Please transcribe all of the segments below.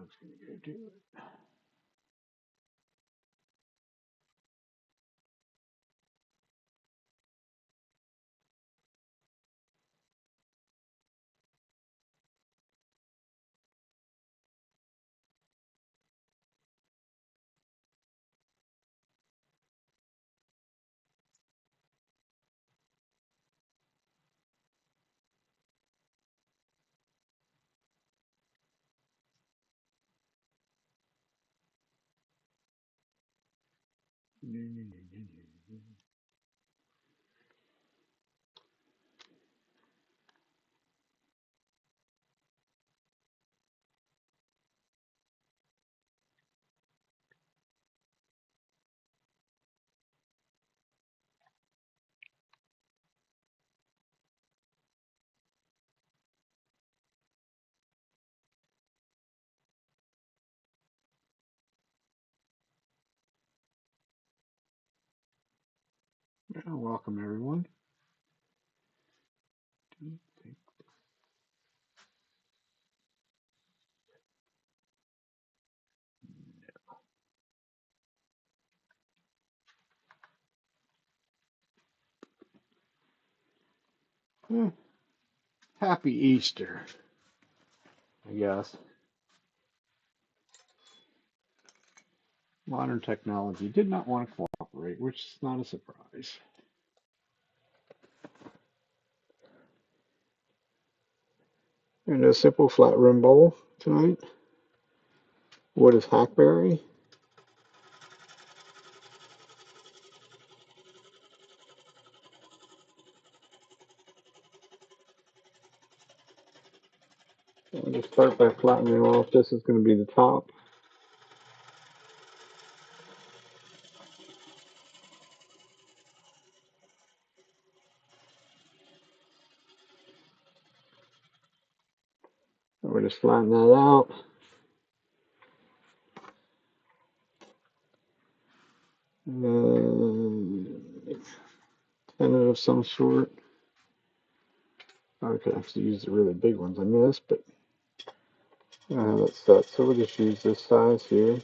That's going to go do it. Welcome everyone. Happy Easter, I guess. Modern technology did not want to cooperate, which is not a surprise. And a simple flat rim bowl tonight. Wood is hackberry. I'll just start by flattening off. This is going to be the top. So we just flatten that out. Tenon of some sort. I could have to use the really big ones on this, but I have it set. So we'll just use this size here.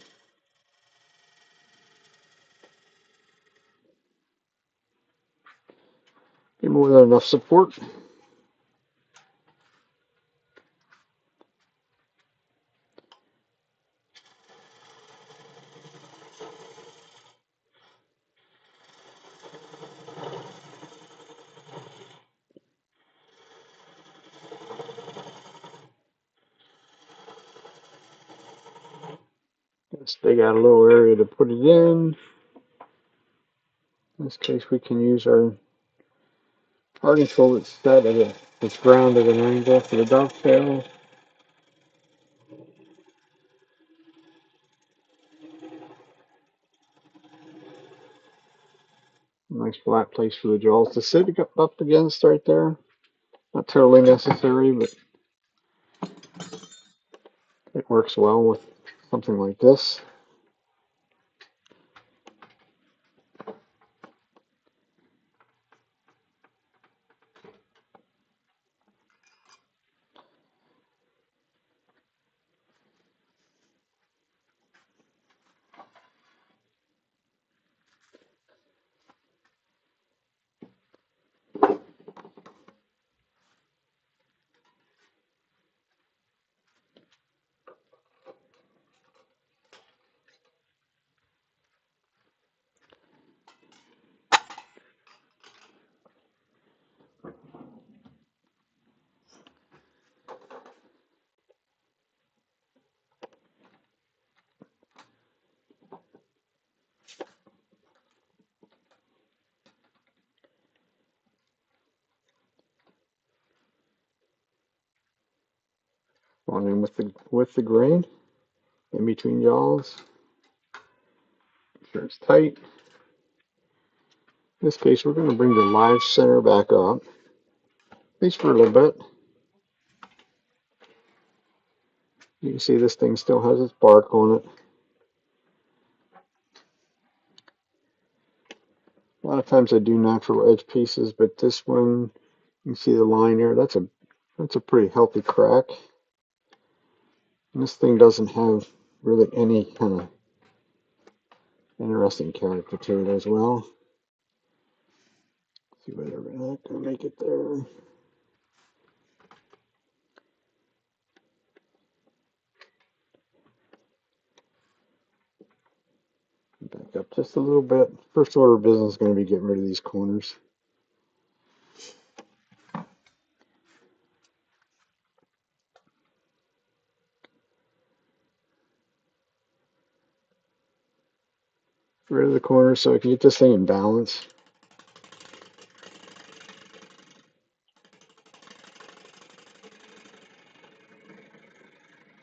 Get more than enough support. Just dig out a little area to put it in. In this case, we can use our hardening tool that's set at it's grounded at an angle for the dovetail. Nice flat place for the jaws to sit up against right there. Not totally necessary, but it works well with something like this. Going in with the grain in between jaws. Make sure it's tight. In this case, we're going to bring the live center back up, at least for a little bit. You can see this thing still has its bark on it. A lot of times I do natural edge pieces, but this one, you can see the line there. That's a pretty healthy crack. And this thing doesn't have really any kind of interesting character to it as well. Let's see whether we're not going to make it there. Back up just a little bit. First order of business is going to be getting rid of these corners. Get rid of the corners so I can get this thing in balance.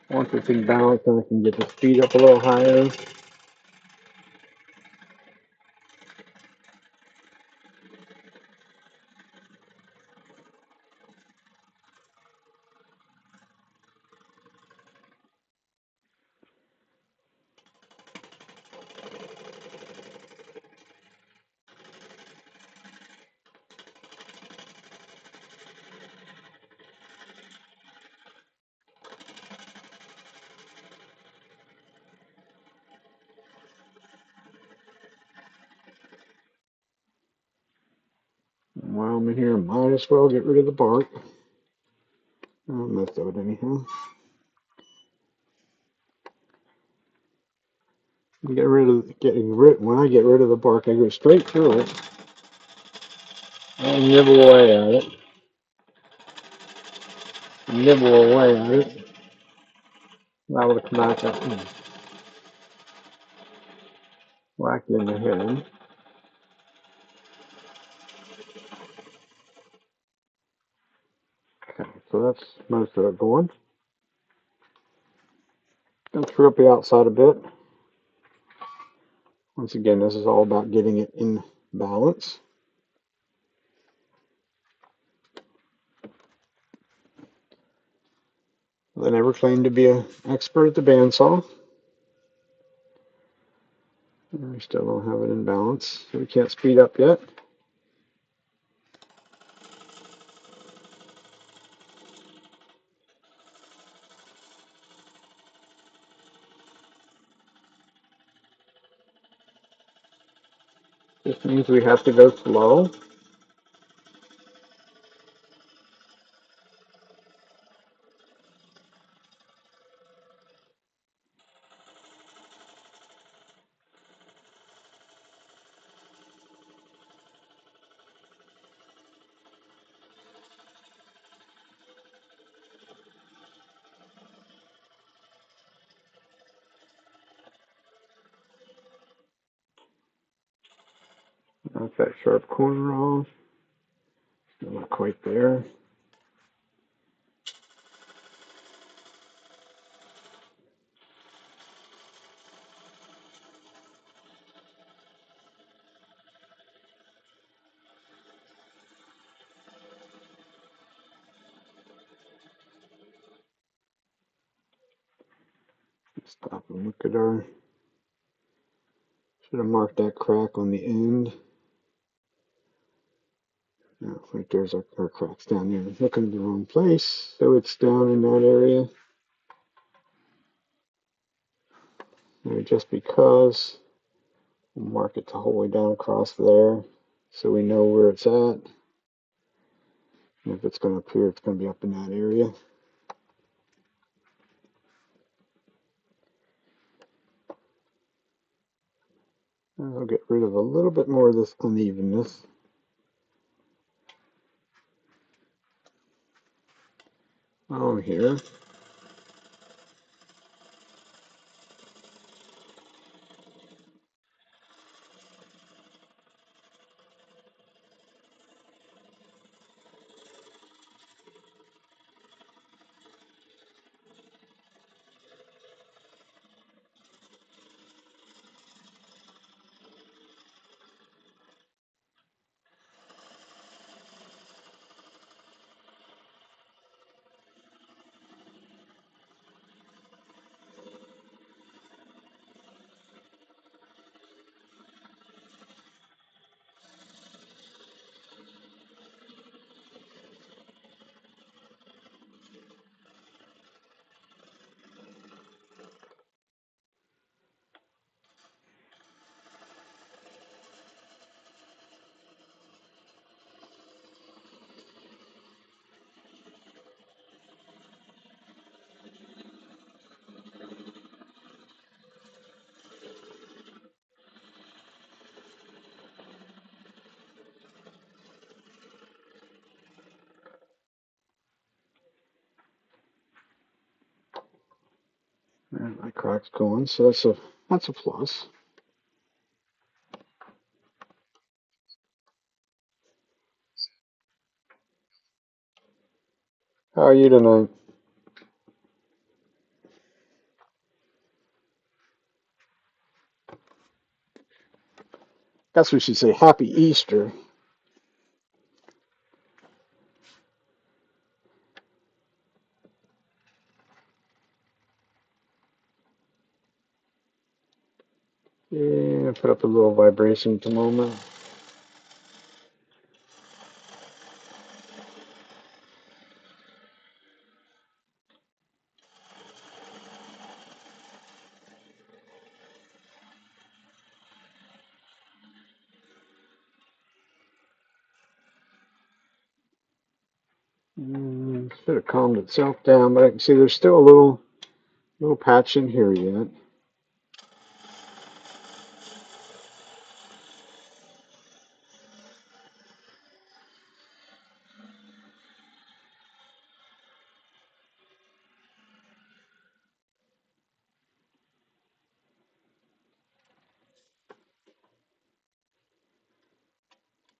Once it's in balance, then I can get the speed up a little higher. While I'm in here, I might as well get rid of the bark. Most of it anyhow. When I get rid of the bark, I go straight through it and nibble away at it. Nibble away at it. Allow it to come out and whack you in the head. Okay, so that's most of it going. Gonna screw up the outside a bit. Once again, this is all about getting it in balance. I never claimed to be an expert at the bandsaw. We still don't have it in balance, so we can't speed up yet. This means we have to go slow. Knock that sharp corner off. Still not quite there. Stop and look at our. Should have marked that crack on the end. No, right there's our cracks down there. Looking in the wrong place, so it's down in that area. And just because, we'll mark it the whole way down across there, so we know where it's at. And if it's going to appear, it's going to be up in that area. And I'll get rid of a little bit more of this unevenness. On here. My crack's going, so that's a plus. How are you tonight? Guess we should say Happy Easter. Yeah, put up a little vibration at the moment. Should have calmed itself down, but I can see there's still a little patch in here yet.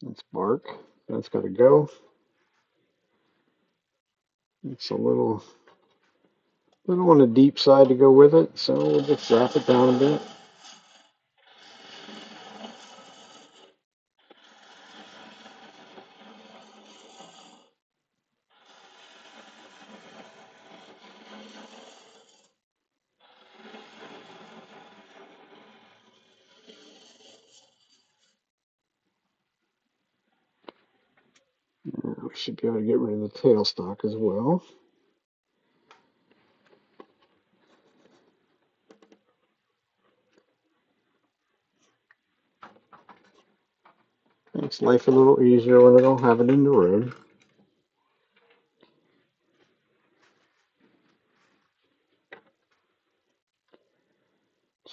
That's bark. That's got to go. It's a little on the deep side to go with it, so we'll just zap it down a bit. We should be able to get rid of the tailstock as well. Makes life a little easier when I don't have it in the road.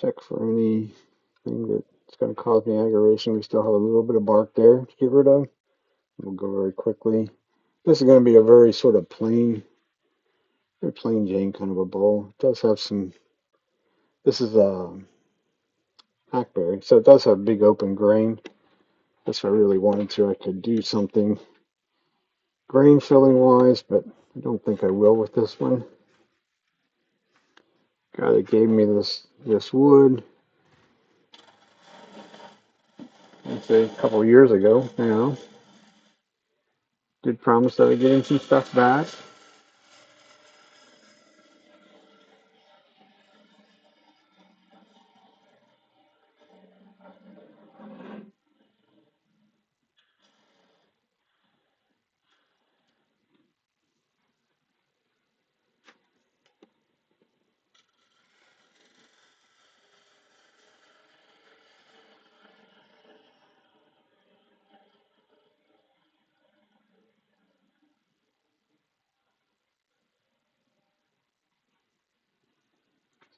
Check for anything that's going to cause me aggravation. We still have a little bit of bark there to get rid of. We'll go very quickly. This is going to be a very sort of very plain Jane kind of a bowl. It does have some. This is a hackberry, so it does have big open grain. If I really wanted to, I could do something grain filling wise, but I don't think I will with this one. Guy that gave me this wood, I'd say a couple years ago now, did promise that I'd get him some stuff back.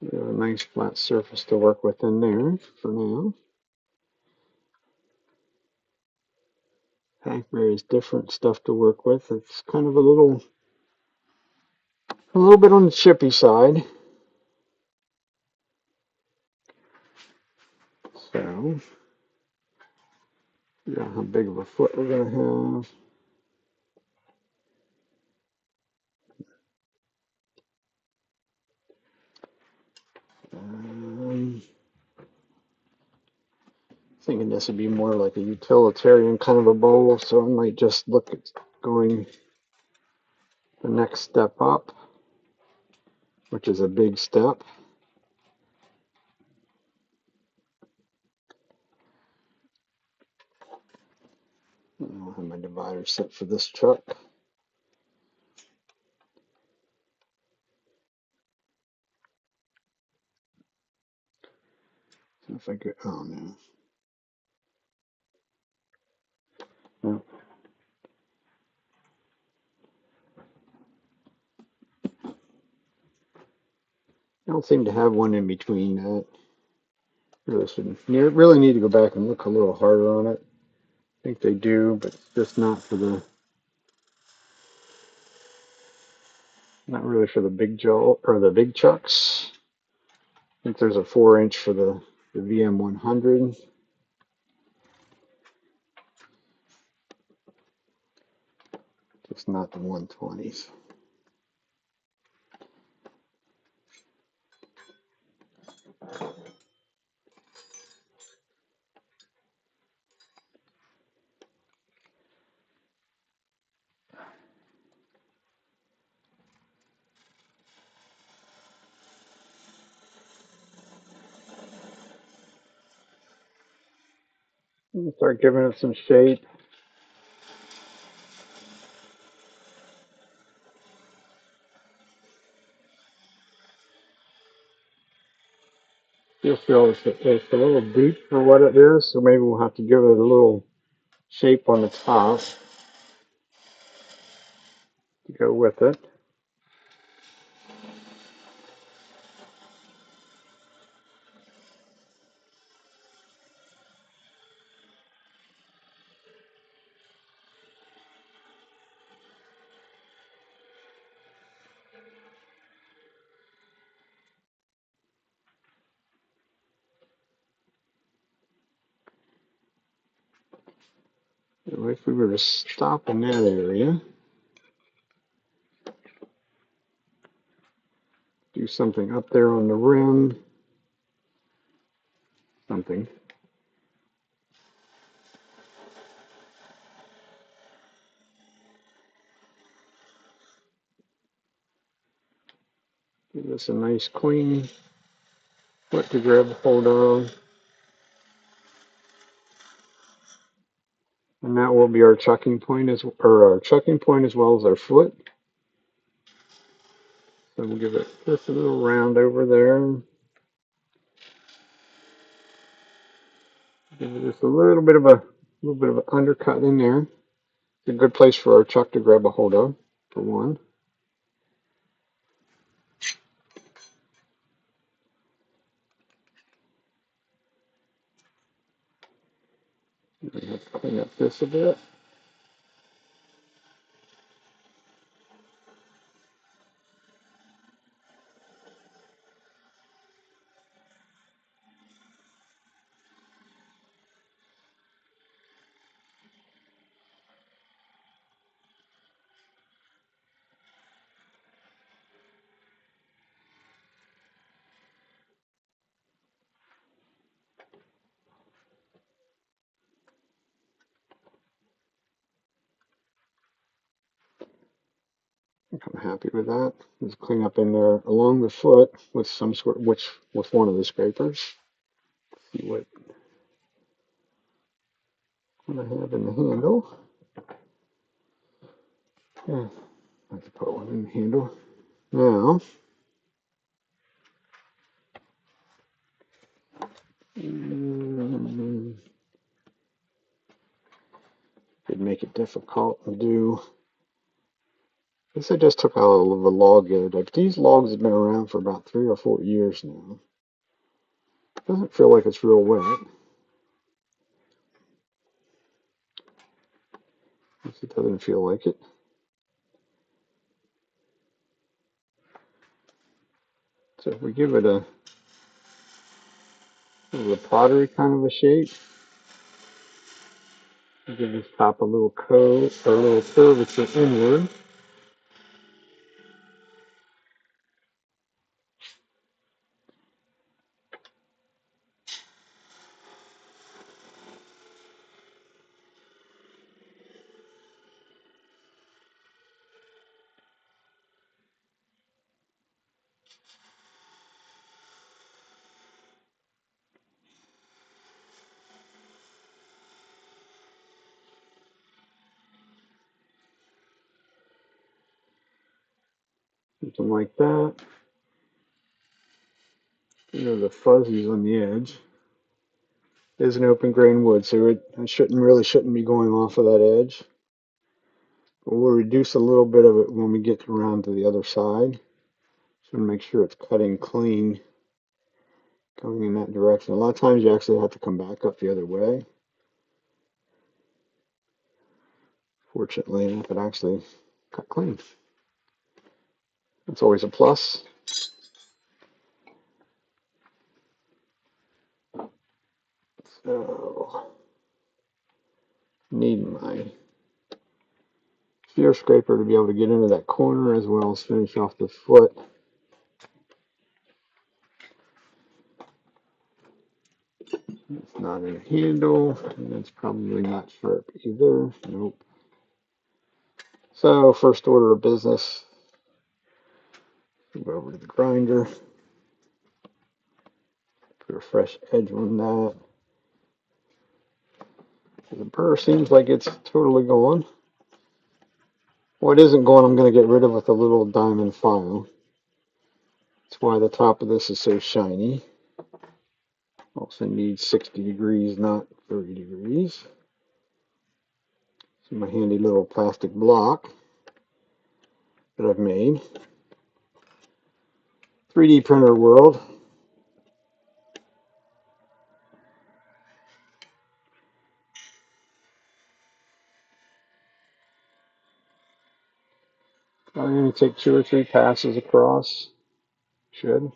So we have a nice flat surface to work with in there for now. Hackberry is different stuff to work with. It's kind of a little bit on the chippy side. So, yeah, how big of a foot we're going to have. Thinking this would be more like a utilitarian kind of a bowl, so I might just look at going the next step up, which is a big step. I'll have my divider set for this truck. So if I get, oh no, no, I don't seem to have one in between that. Really need to go back and look a little harder on it. I think they do, but it's just not really for the big jaw or the big chucks. think there's a 4" for the VM100. Just not the 120s. Start giving it some shape. You'll feel it's a little deep for what it is, so maybe we'll have to give it a little shape on the top to go with it. If we were to stop in that area, do something up there on the rim, something. Give this a nice clean foot to grab hold of. And that will be our chucking point as well as our foot. So we'll give it just a little round over there. Give it just a little bit of an undercut in there. It's a good place for our chuck to grab a hold of, for one. We have to clean up this a bit. I'm happy with that. Just clean up in there along the foot with with one of the scrapers. See what I have in the handle. Yeah, I have to put one in the handle. Now, it'd make it difficult to do. This I just took out of a log the other day, but these logs have been around for about 3 or 4 years now. It doesn't feel like it's real wet. It doesn't feel like it. So if we give it a pottery kind of a shape, give this top a little curve or a little curvature inward. Something like that. The fuzzies on the edge. It is an open grain wood, so I shouldn't be going off of that edge. But we'll reduce a little bit of it when we get around to the other side. So make sure it's cutting clean going in that direction. A lot of times you actually have to come back up the other way. Fortunately enough, it actually cut clean. That's always a plus. Oh, need my spear scraper to be able to get into that corner as well as finish off the foot. It's not in a handle, and it's probably not sharp either. Nope. So first order of business, go over to the grinder, put a fresh edge on that. The burr seems like it's totally gone. What isn't going, I'm going to get rid of with a little diamond file. That's why the top of this is so shiny. Also needs 60 degrees, not 30 degrees. So my handy little plastic block that I've made. 3D printer world. I'm going to take 2 or 3 passes across. Should.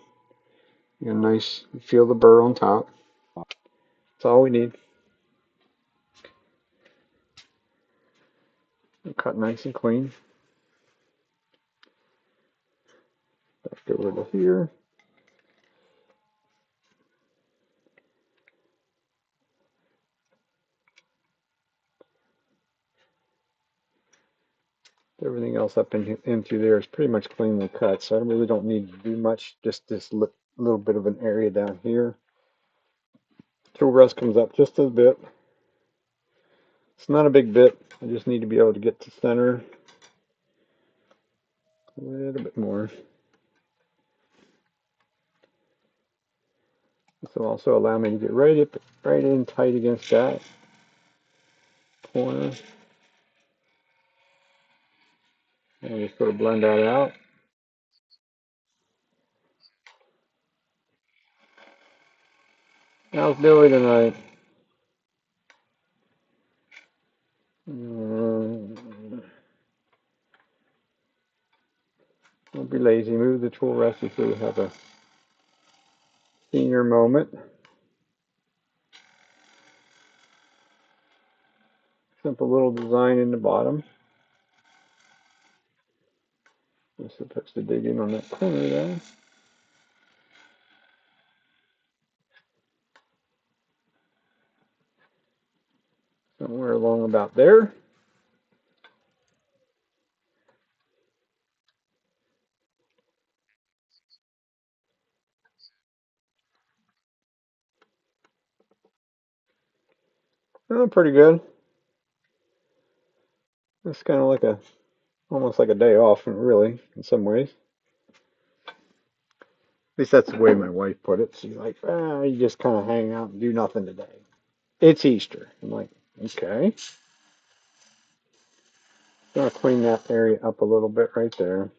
Get a nice, feel the burr on top. That's all we need. Cut nice and clean. Back over to here. Everything else up in through there is pretty much cleanly cut, so I really don't need to do much. Just this little bit of an area down here. Tool rest comes up just a bit. It's not a big bit. I just need to be able to get to center a little bit more. This will also allow me to get right in tight against that corner. And just sort of blend that out. How's Billy tonight? Don't be lazy. Move the tool rest so you have a senior moment. Simple little design in the bottom. We're supposed to dig in on that corner there. Somewhere along about there. Oh, pretty good. It's kind of like almost like a day off, really, in some ways. At least that's the way my wife put it. She's like, you just kind of hang out and do nothing today. It's Easter. I'm like, okay. Gonna clean that area up a little bit right there.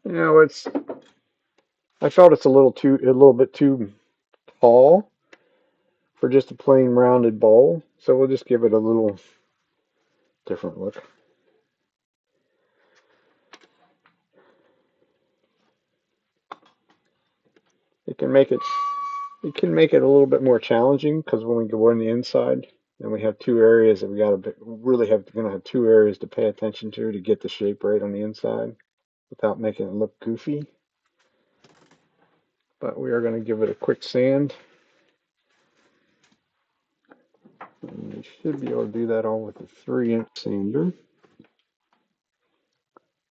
You know, I felt it's a little bit too tall for just a plain rounded bowl. So we'll just give it a little different look. It can make it a little bit more challenging because when we go on the inside, then we have 2 areas that we gonna have 2 areas to pay attention to get the shape right on the inside without making it look goofy. But we are going to give it a quick sand. And we should be able to do that all with a 3-inch sander.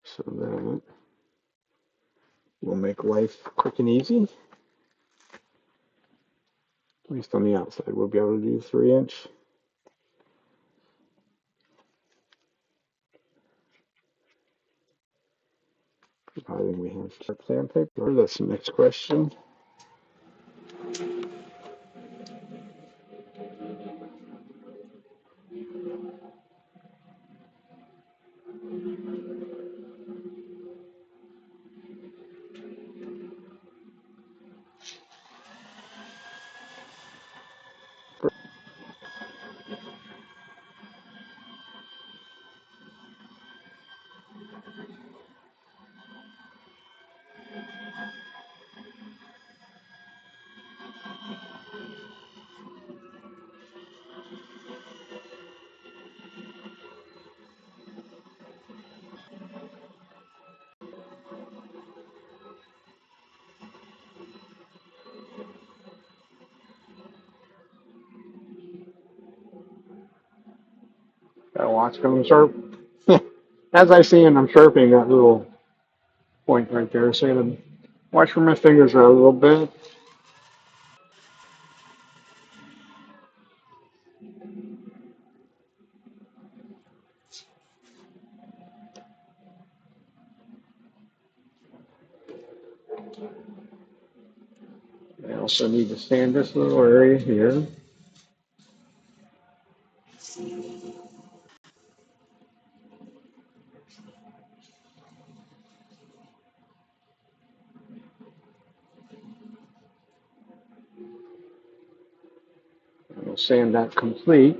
So that will make life quick and easy. At least on the outside, we'll be able to do 3-inch. Providing we have sharp sandpaper. That's the next question. Gotta watch them sharp. As I see, and I'm sharpening that little point right there, so I'm gonna watch where my fingers are a little bit. I also need to sand this little area here. And we'll sand that complete.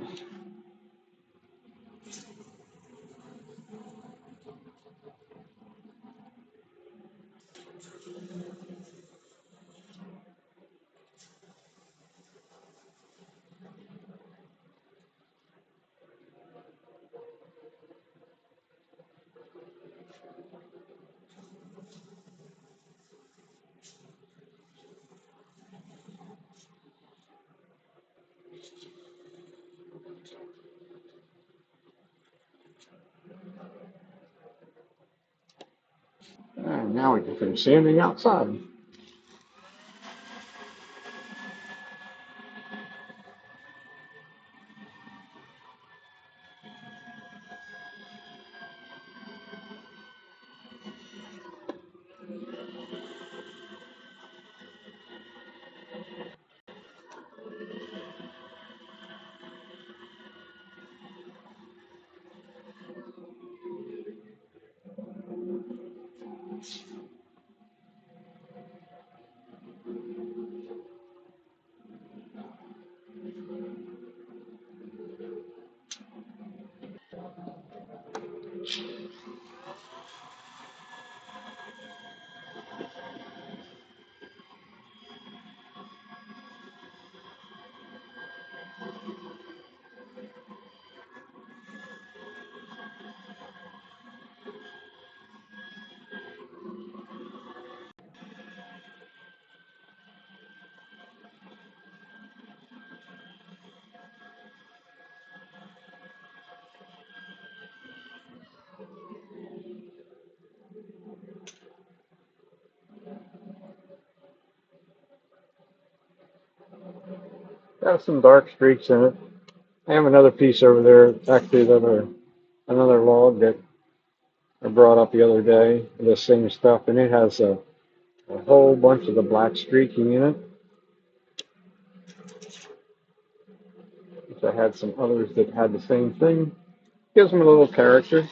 And now we can finish sanding outside. Got some dark streaks in it. I have another piece over there, actually another log that I brought up the other day, the same stuff, and it has a whole bunch of the black streaking in it. So I had some others that had the same thing. Gives them a little character.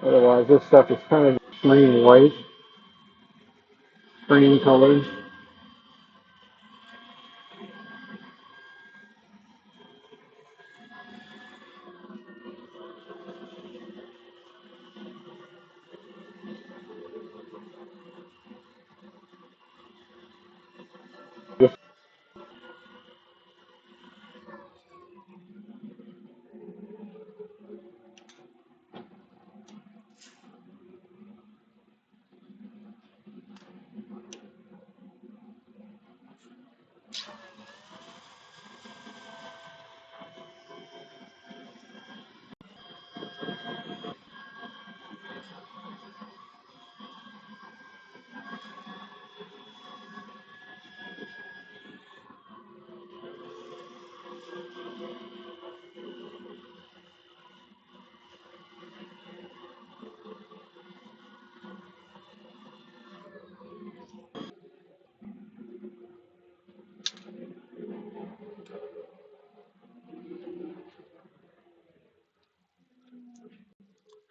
Otherwise, this stuff is kind of green white, green colored.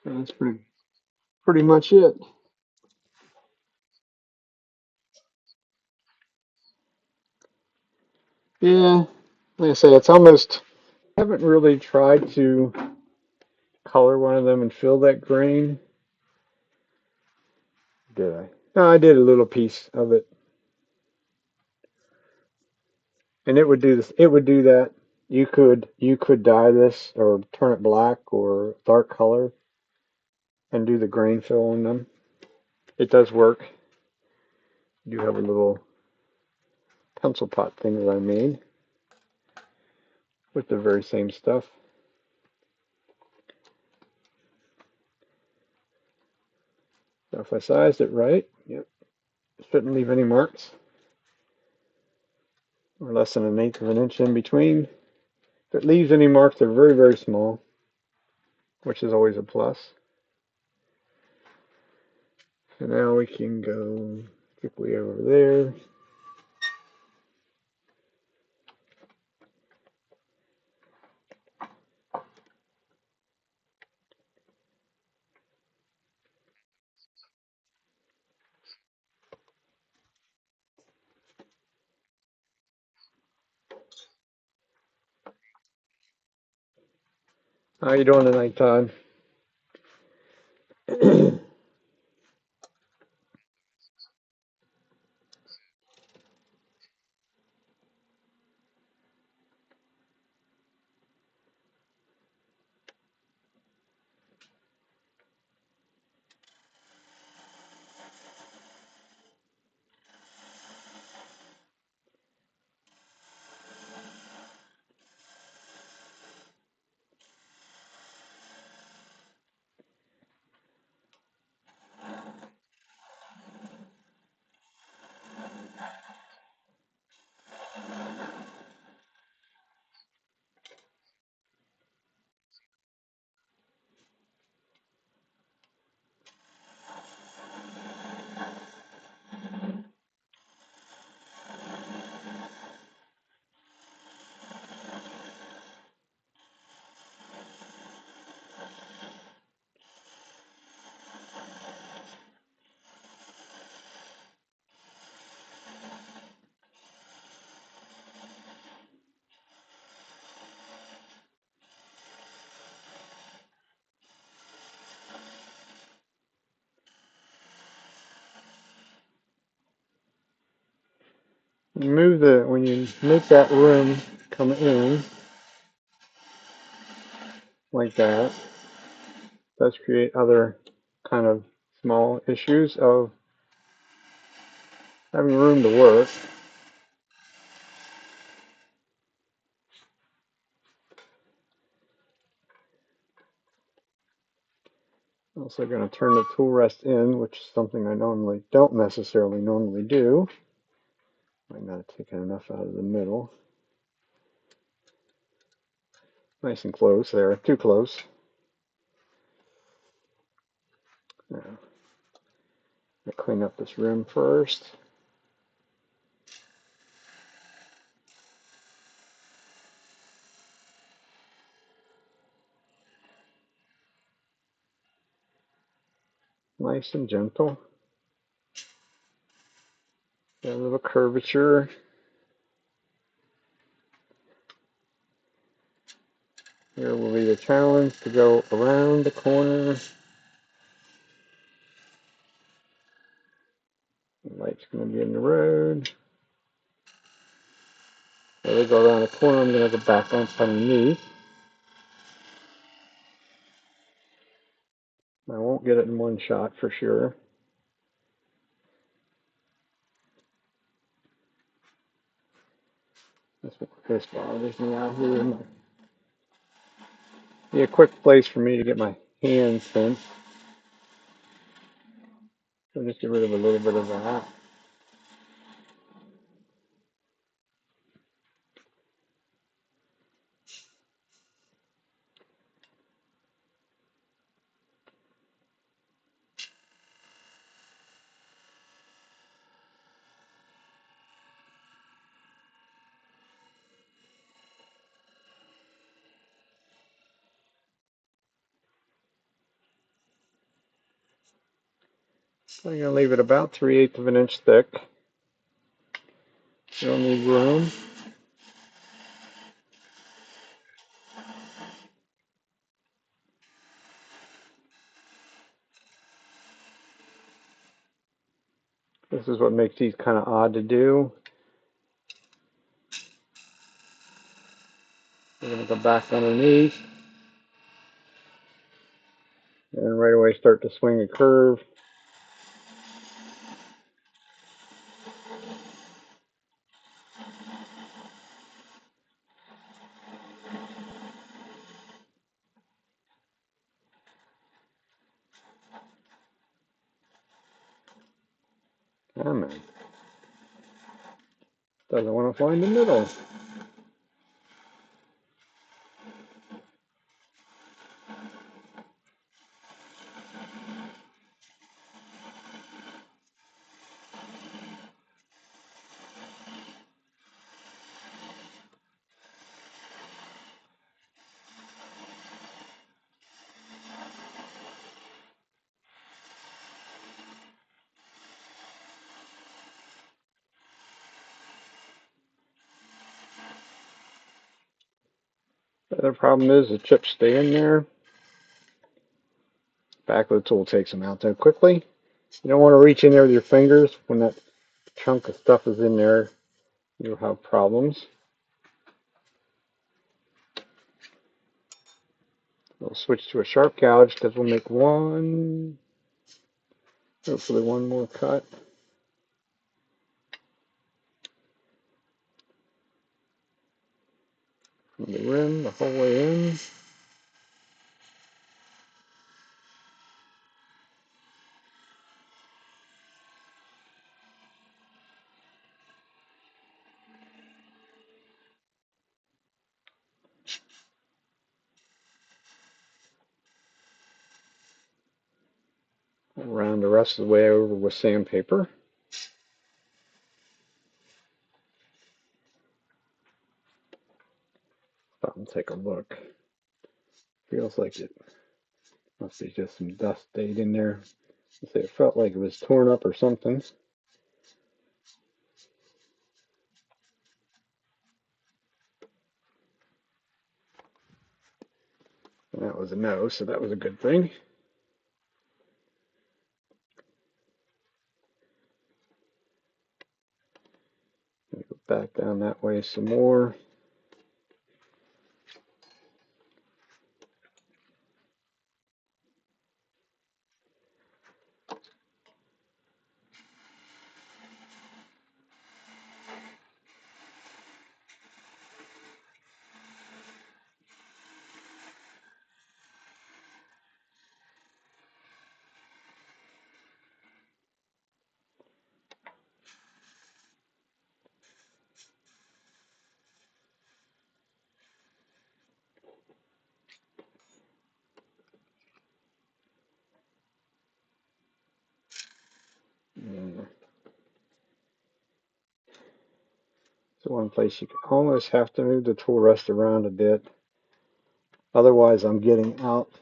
And that's pretty much it. Yeah, like I say, it's almost. I haven't really tried to color one of them and fill that grain. Did I? No, I did a little piece of it, and it would do this. It would do that. You could dye this or turn it black or dark color and do the grain fill on them. It does work. You have a little pencil pot thing that I made. with the very same stuff. So if I sized it right, yep, shouldn't leave any marks. Or less than 1/8 of an inch in between. If it leaves any marks, they're very, very small, which is always a plus. So now we can go quickly over there. How you doing tonight, Todd? When you make that room come in like that, does create other kind of small issues of having room to work. Also going to turn the tool rest in, which is something I don't necessarily normally do. Might not have taken enough out of the middle. Nice and close there, too close. Now, I clean up this rim first. Nice and gentle. Got a little curvature. Here will be the challenge to go around the corner. The light's going to be in the road. As I go around the corner, I'm going to go back on underneath. I won't get it in one shot for sure. This bothers me out here. Be a quick place for me to get my hands in. So just get rid of a little bit of that. So I'm going to leave it about 3/8 of an inch thick. You don't need room. This is what makes these kind of odd to do. We're going to go back underneath. And right away start to swing a curve. Come on. Doesn't want to find the middle. The other problem is the chips stay in there. Back of the tool takes them out so quickly. You don't want to reach in there with your fingers when that chunk of stuff is in there. You'll have problems. We'll switch to a sharp gouge because we'll make hopefully one more cut. From the rim the whole way in. Around the rest of the way over with sandpaper. Stop and take a look. Feels like it must be just some dust stayed in there. It felt like it was torn up or something. And that was a no, so that was a good thing. Go back down that way some more. So one place you almost have to move the tool rest around a bit. Otherwise, I'm getting out.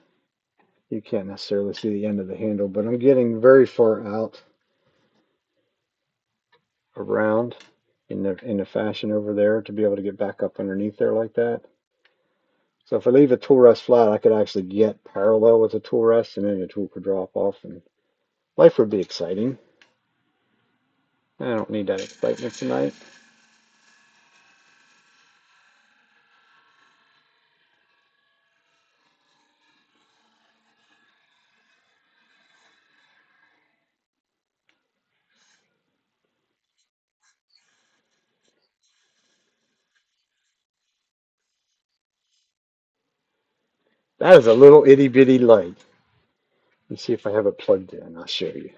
You can't necessarily see the end of the handle, but I'm getting very far out around in the fashion over there to be able to get back up underneath there like that. So if I leave a tool rest flat, I could actually get parallel with the tool rest, and then the tool could drop off, and life would be exciting. I don't need that excitement tonight. That is a little itty bitty light. Let's see if I have it plugged in. I'll show you.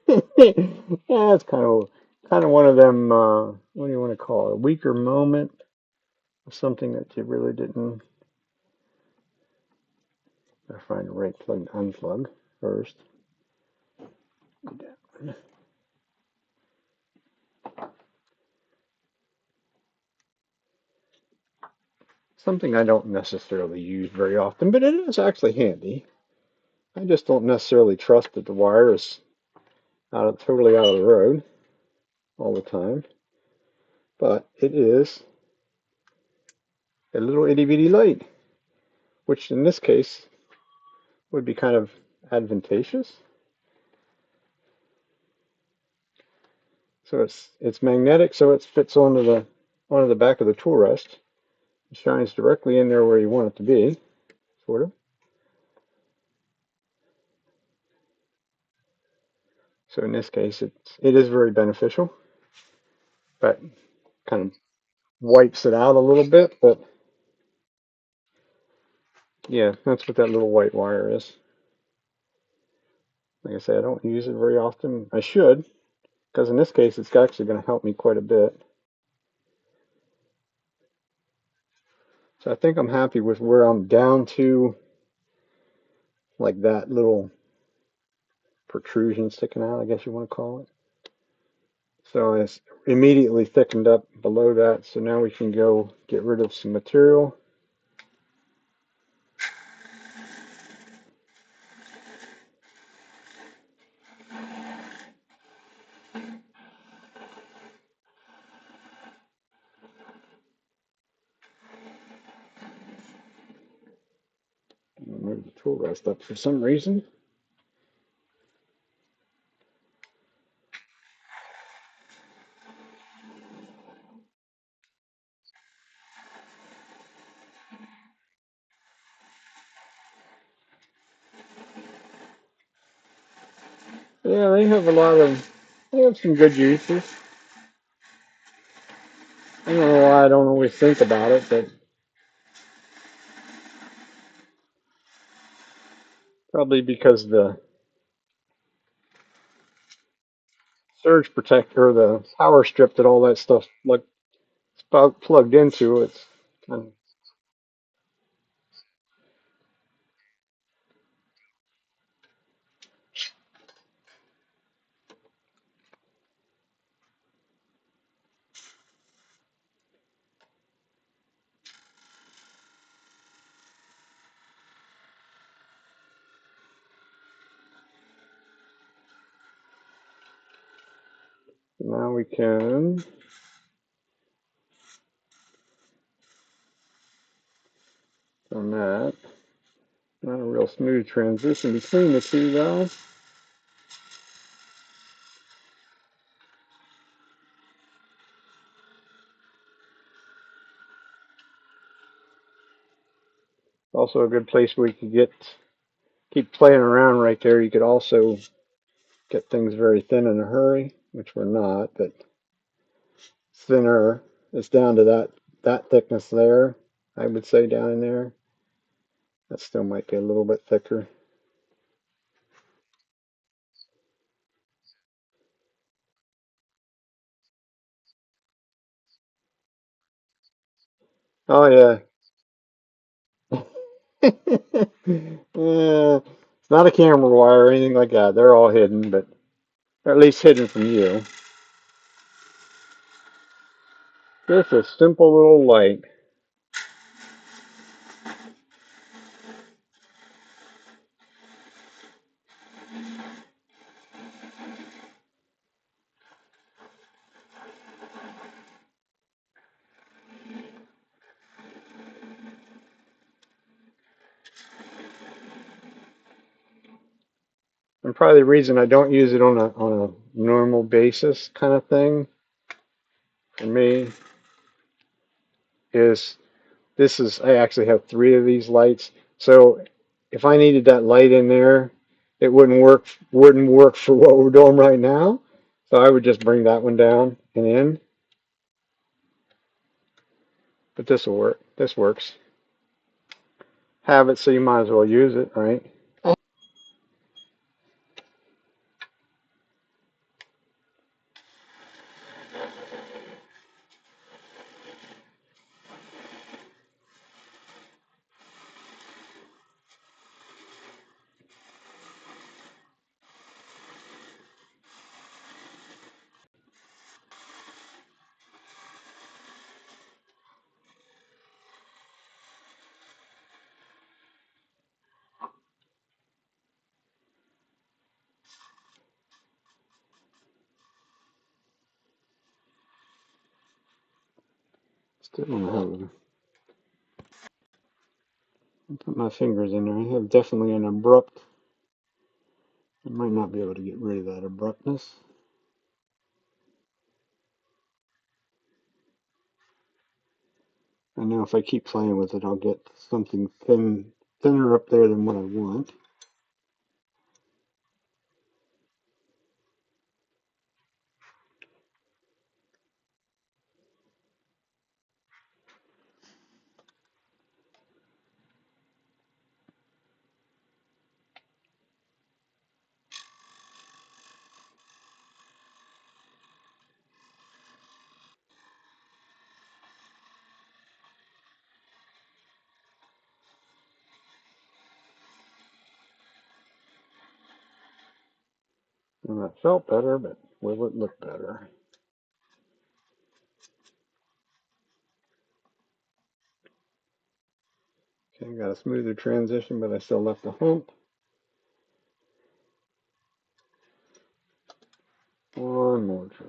Yeah, it's kind of one of them. What do you want to call it? A weaker moment, something that you really didn't. I find the right plug to unplug first. Something I don't necessarily use very often, but it is actually handy. I just don't necessarily trust that the wire is totally out of the road all the time. But it is a little itty bitty light, which in this case would be kind of advantageous. So it's magnetic, so it fits onto the back of the tool rest. It shines directly in there where you want it to be, sort of. So in this case, it is very beneficial, but kind of wipes it out a little bit. But yeah, that's what that little white wire is. Like I say, I don't use it very often. I should, because in this case it's actually going to help me quite a bit. So I think I'm happy with where I'm down to, like that little protrusion sticking out, I guess you want to call it. So it's immediately thickened up below that. So now we can go get rid of some material. Move the tool rest up for some reason. Yeah, they have some good uses. I don't know why I don't always think about it, but probably because the surge protector, the power strip that all that stuff like plugged into, it's kind of, now we can on that. Not a real smooth transition between the two though. Also a good place where you could keep playing around right there. You could also get things very thin in a hurry, which we're not, but thinner. It's down to that thickness there. I would say down in there. That still might be a little bit thicker. Oh yeah. It's not a camera wire or anything like that. They're all hidden, but or at least hidden from you. Just a simple little light. And probably the reason I don't use it on a normal basis kind of thing for me is I actually have three of these lights. So if I needed that light in there, it wouldn't work for what we're doing right now. So I would just bring that one down and in. But this will work. This works. Have it so you might as well use it, right? Still don't have put my fingers in there. I have definitely an abrupt. I might not be able to get rid of that abruptness. I know if I keep playing with it, I'll get something thinner up there than what I want. And that felt better, but will it look better? Okay, got a smoother transition, but I still left a hump. One more try.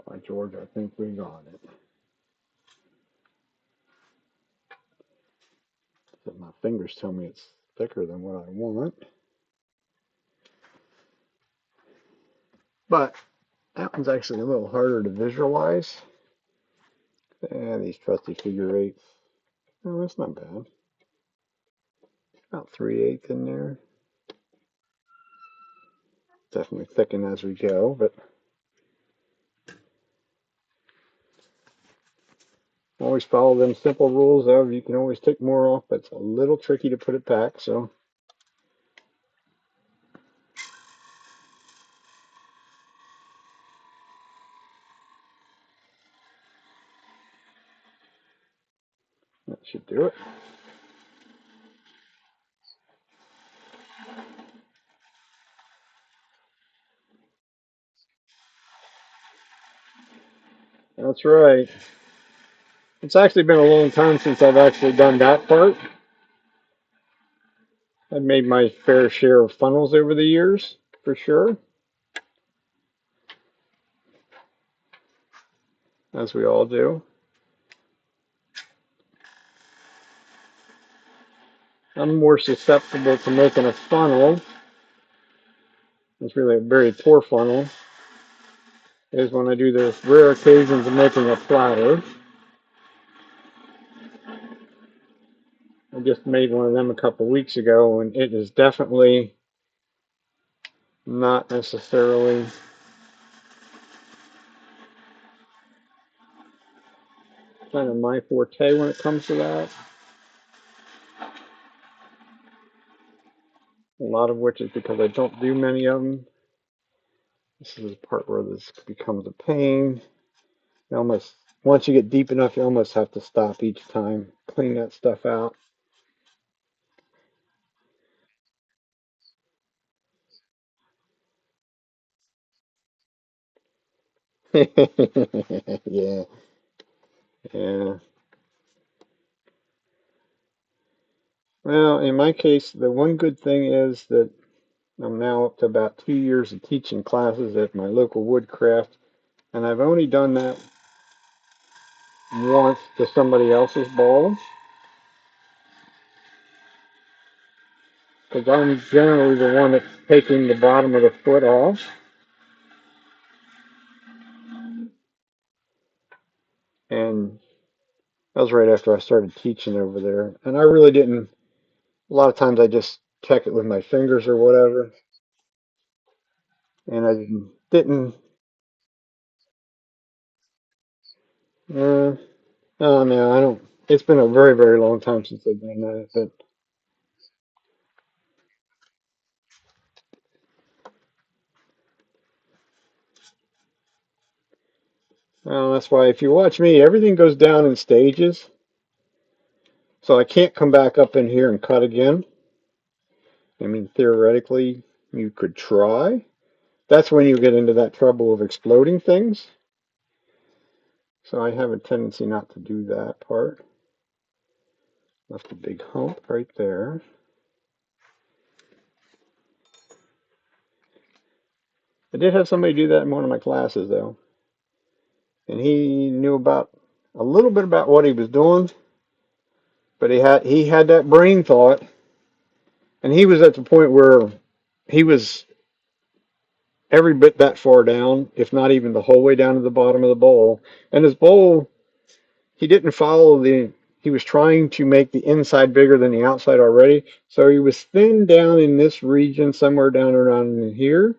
By George, I think we got it. But my fingers tell me it's thicker than what I want. But that one's actually a little harder to visualize. And these trusty figure eights. Oh, that's not bad. About 3/8 in there. Definitely thicken as we go, but always follow them simple rules of you can always take more off, but it's a little tricky to put it back, so that should do it. That's right. It's actually been a long time since I've actually done that part. I've made my fair share of funnels over the years, for sure, as we all do. I'm more susceptible to making a funnel. It's really a very poor funnel. Is when I do the rare occasions of making a platter. I just made one of them a couple weeks ago, and it is definitely not necessarily kind of my forte when it comes to that. A lot of which is because I don't do many of them. This is the part where this becomes a pain. You almost, once you get deep enough, you almost have to stop each time, clean that stuff out. Yeah, yeah. Well, in my case, the one good thing is that I'm now up to about 2 years of teaching classes at my local woodcraft, and I've only done that once to somebody else's balls, because I'm generally the one that's taking the bottom of the foot off. And that was right after I started teaching over there. And I really didn't, a lot of times I just check it with my fingers or whatever. And I didn't, uh, oh no, I don't, it's been a very, very long time since I've done that. But that's why if you watch me, everything goes down in stages. So I can't come back up in here and cut again. I mean, theoretically, you could try. That's when you get into that trouble of exploding things. So I have a tendency not to do that part. Left a big hump right there. I did have somebody do that in one of my classes though, and he knew about a little bit about what he was doing, but he had that brain thought, and he was at the point where he was every bit that far down, if not even the whole way down to the bottom of the bowl. And his bowl, he didn't follow the. He was trying to make the inside bigger than the outside already, so he was thin down in this region, somewhere down around in here,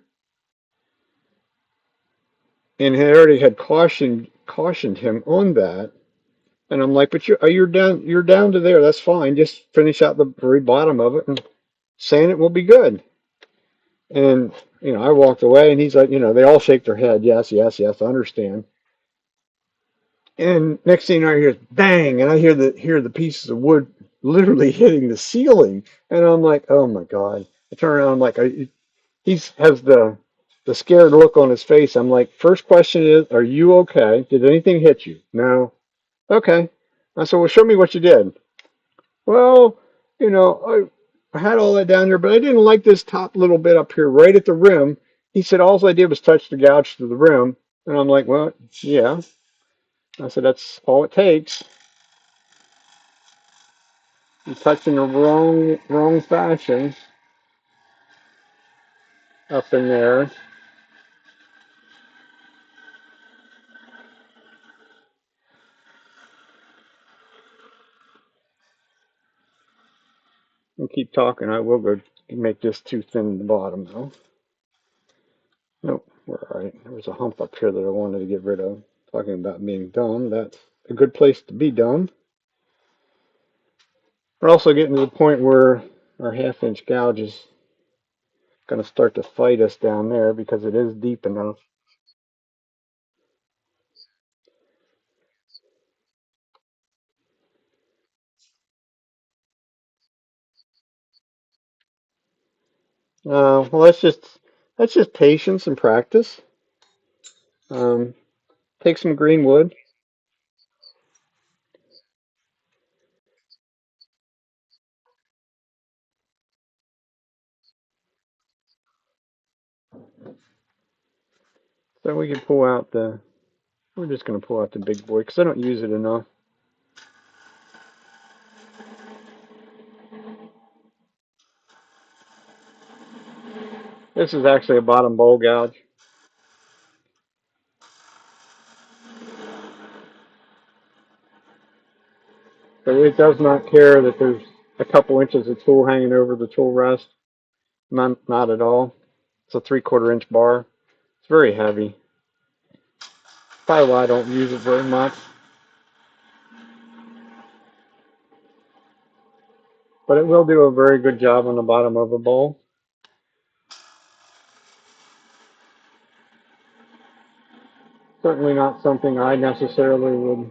and he already had cautioned him on that. And I'm like, but you're down to there. That's fine. Just finish out the very bottom of it and sand it will be good. And I walked away, and he's like, they all shake their head. Yes, yes, yes, I understand. And next thing I hear is bang, and I hear the pieces of wood literally hitting the ceiling. And I'm like, oh my God. I turn around, I'm like, he has the scared look on his face. I'm like, first question is, are you okay? Did anything hit you? No. Okay. I said, well, show me what you did. Well, I had all that down there, but I didn't like this top little bit up here right at the rim. He said, all I did was touch the gouge to the rim. And I'm like, well, yeah. I said, that's all it takes. You touch in the wrong fashion up in there. And keep talking. I will go make this too thin at the bottom, though. Nope, we're all right. There was a hump up here that I wanted to get rid of. Talking about being dumb, that's a good place to be dumb. We're also getting to the point where our half-inch gouge is going to start to fight us down there because it is deep enough. Well, that's just patience and practice. Um, take some green wood. So we can pull out the. We're just going to pull out the big boy because I don't use it enough. This is actually a bottom bowl gouge. So it does not care that there's a couple inches of tool hanging over the tool rest. Not at all. It's a 3/4 inch bar. It's very heavy. Probably why I don't use it very much. But it will do a very good job on the bottom of a bowl. Certainly not something I necessarily would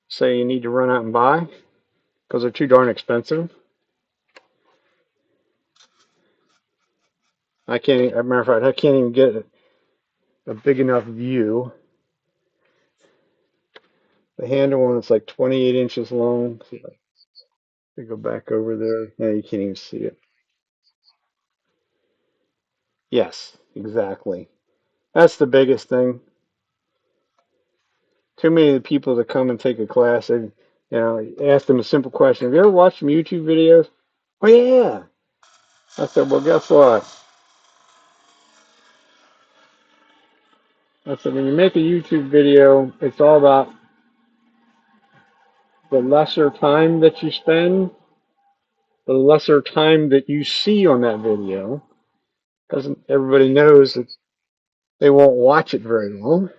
say you need to run out and buy because they're too darn expensive. I can't, as a matter of fact, I can't even get a big enough view. The handle one is like 28 inches long. See if I can go back over there. No, you can't even see it. Yes, exactly. That's the biggest thing. Too many of the people that come and take a class, and ask them a simple question. Have you ever watched some YouTube videos? Oh yeah. I said, well, guess what? I said, when you make a YouTube video, it's all about the lesser time that you spend, the lesser time that you see on that video, because everybody knows that they won't watch it very long.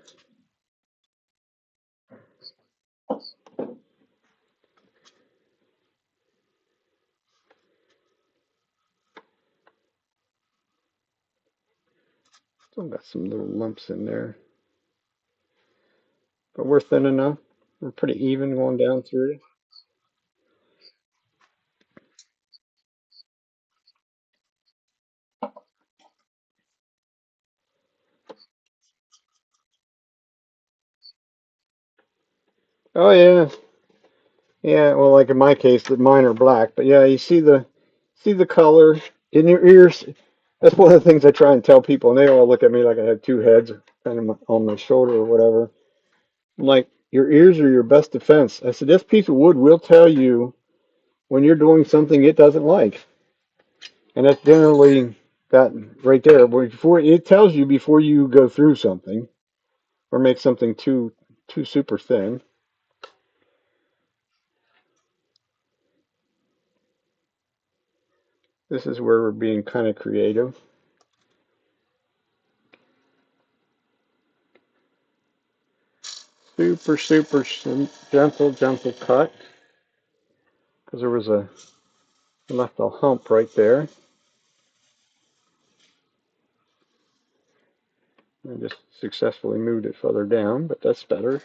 Still got some little lumps in there, but we're thin enough. We're pretty even going down through it. Oh yeah, yeah. Well, like in my case, the mine are black, but yeah, you see the color in your ears. That's one of the things I try and tell people, and they all look at me like I have two heads kind of on my shoulder or whatever. I'm like, your ears are your best defense. I said, this piece of wood will tell you when you're doing something it doesn't like. And that's generally that right there. Before it tells you before you go through something or make something too super thin. This is where we're being kind of creative. Super gentle, gentle cut because there was a left a hump right there. I just successfully moved it further down, but that's better.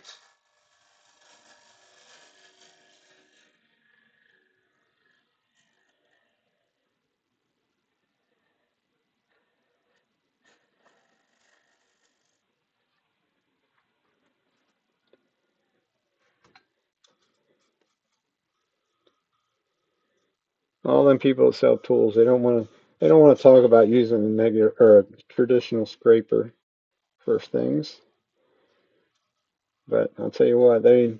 All them people that sell tools, they don't want to talk about using a negative or a traditional scraper for things. But I'll tell you what, as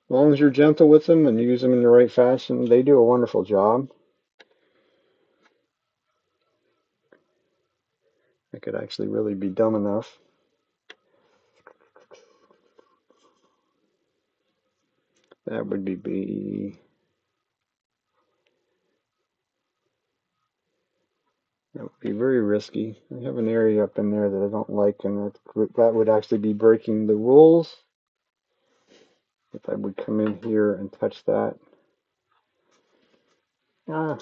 long as you're gentle with them and use them in the right fashion, they do a wonderful job. I could actually really be dumb enough. That would be that would be very risky. I have an area up in there that I don't like, and that would actually be breaking the rules if I would come in here and touch that. Ah,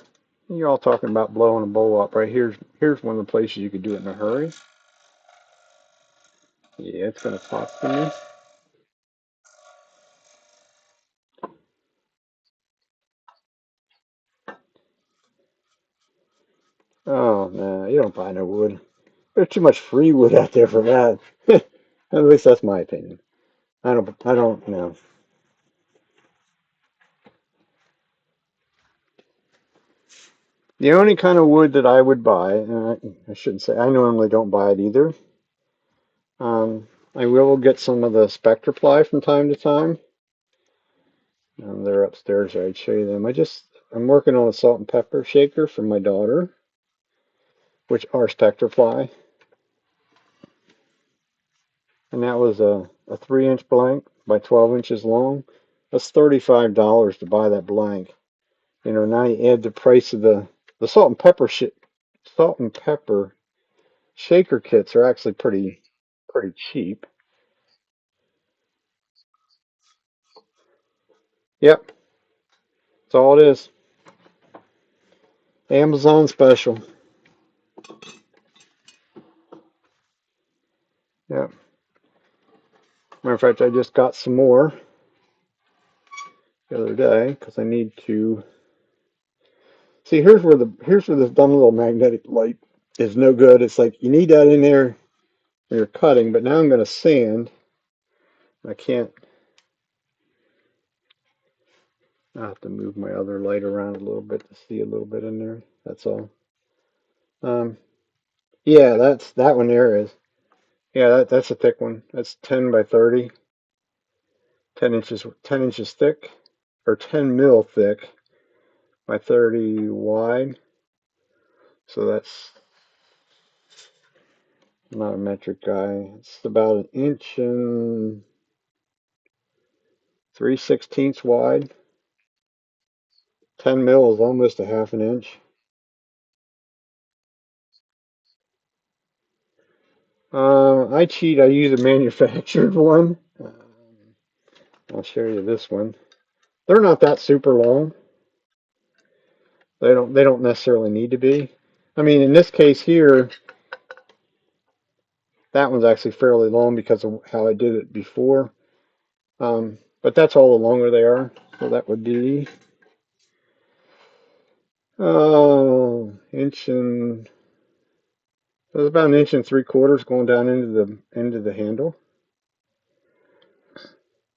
you're all talking about blowing a bowl up, right? Here's one of the places you could do it in a hurry. Yeah, it's gonna talk to me. Oh no, you don't buy no wood. There's too much free wood out there for that. At least that's my opinion. I don't know. The only kind of wood that I would buy, and I shouldn't say, I normally don't buy it either. I will get some of the Spectre ply from time to time. They're upstairs. I'd show you them. I'm working on a salt and pepper shaker for my daughter, which are Spectre ply, and that was a 3-inch blank by 12 inches long. That's $35 to buy that blank. You know, now you add the price of the salt and pepper shaker kits are actually pretty cheap. Yep, that's all it is. Amazon special. Yep. Matter of fact, I just got some more the other day because I need to see. Here's where this dumb little magnetic light is no good. It's like you need that in there when you're cutting. But now I'm going to sand. I can't. I have to move my other light around a little bit to see a little bit in there. That's all. Um, yeah, that one there is. Yeah, that's a thick one. That's 10 by 30, 10 inches thick, or 10 mil thick by 30 wide. So that's I'm not a metric guy. It's about an inch and 3/16 wide. 10 mil is almost a half an inch. I cheat. I use a manufactured one. I'll show you this one. They're not that super long. They don't necessarily need to be. I mean, in this case here, that one's actually fairly long because of how I did it before. But that's all the longer they are. So that would be inch and so it's about an inch and 3/4 going down into the handle.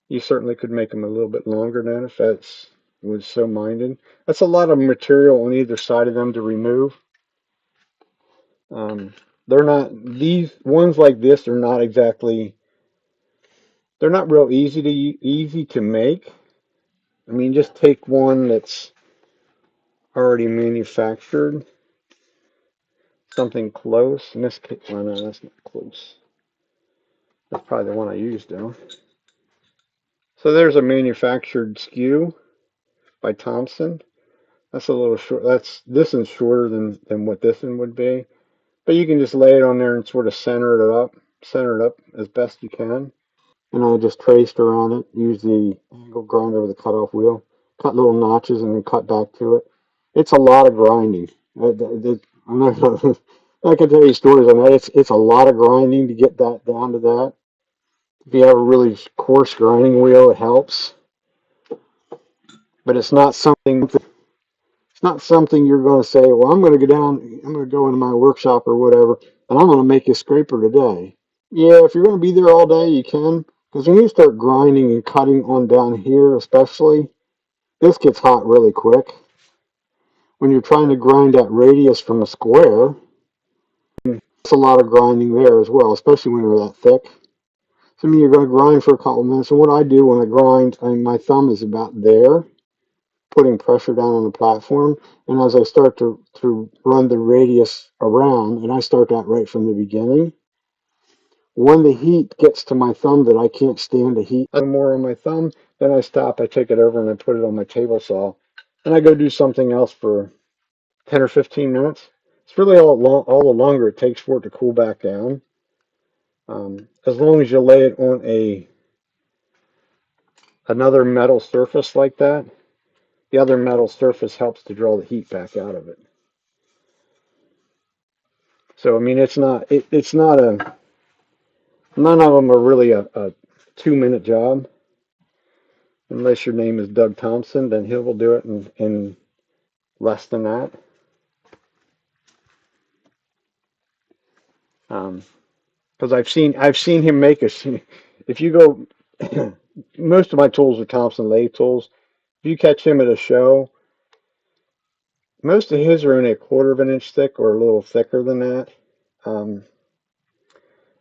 You certainly could make them a little bit longer than if that's was so minded. That's a lot of material on either side of them to remove. Um, they're not these ones like this are not exactly they're not real easy to make. I mean, just take one that's already manufactured, something close. In this case, well, no, that's not close. That's probably the one I used though. So there's a manufactured skew by Thompson. That's a little short. This one's shorter than what this one would be. But you can just lay it on there and sort of center it up as best you can. and I just traced around it, used the angle grinder with the cutoff wheel, cut little notches and then cut back to it. It's a lot of grinding. I'm not gonna, I can tell you stories on that. It's a lot of grinding to get that down to that. If you have a really coarse grinding wheel, it helps, but it's not something you're going to say, well, I'm going to go into my workshop or whatever, and I'm going to make a scraper today. Yeah, if you're going to be there all day, you can. Because when you start grinding and cutting on down here, especially, this gets hot really quick. When you're trying to grind that radius from a square, it's a lot of grinding there as well, especially when you're that thick. So, I mean, you're going to grind for a couple of minutes. And what I do when I grind, my thumb is about there, putting pressure down on the platform. And as I start to run the radius around, and I start that right from the beginning, when the heat gets to my thumb that I can't stand the heat anymore on my thumb, then I stop, I take it over and I put it on my table saw. And I go do something else for 10 or 15 minutes. It's really all the longer it takes for it to cool back down. As long as you lay it on another metal surface like that, the other metal surface helps to draw the heat back out of it. So I mean, it's not a none of them are really a 2-minute job. Unless your name is Doug Thompson, then he will do it in less than that. Because I've seen him make a. If you go, most of my tools are Thompson lathe tools. If you catch him at a show, most of his are only a quarter of an inch thick or a little thicker than that. Um,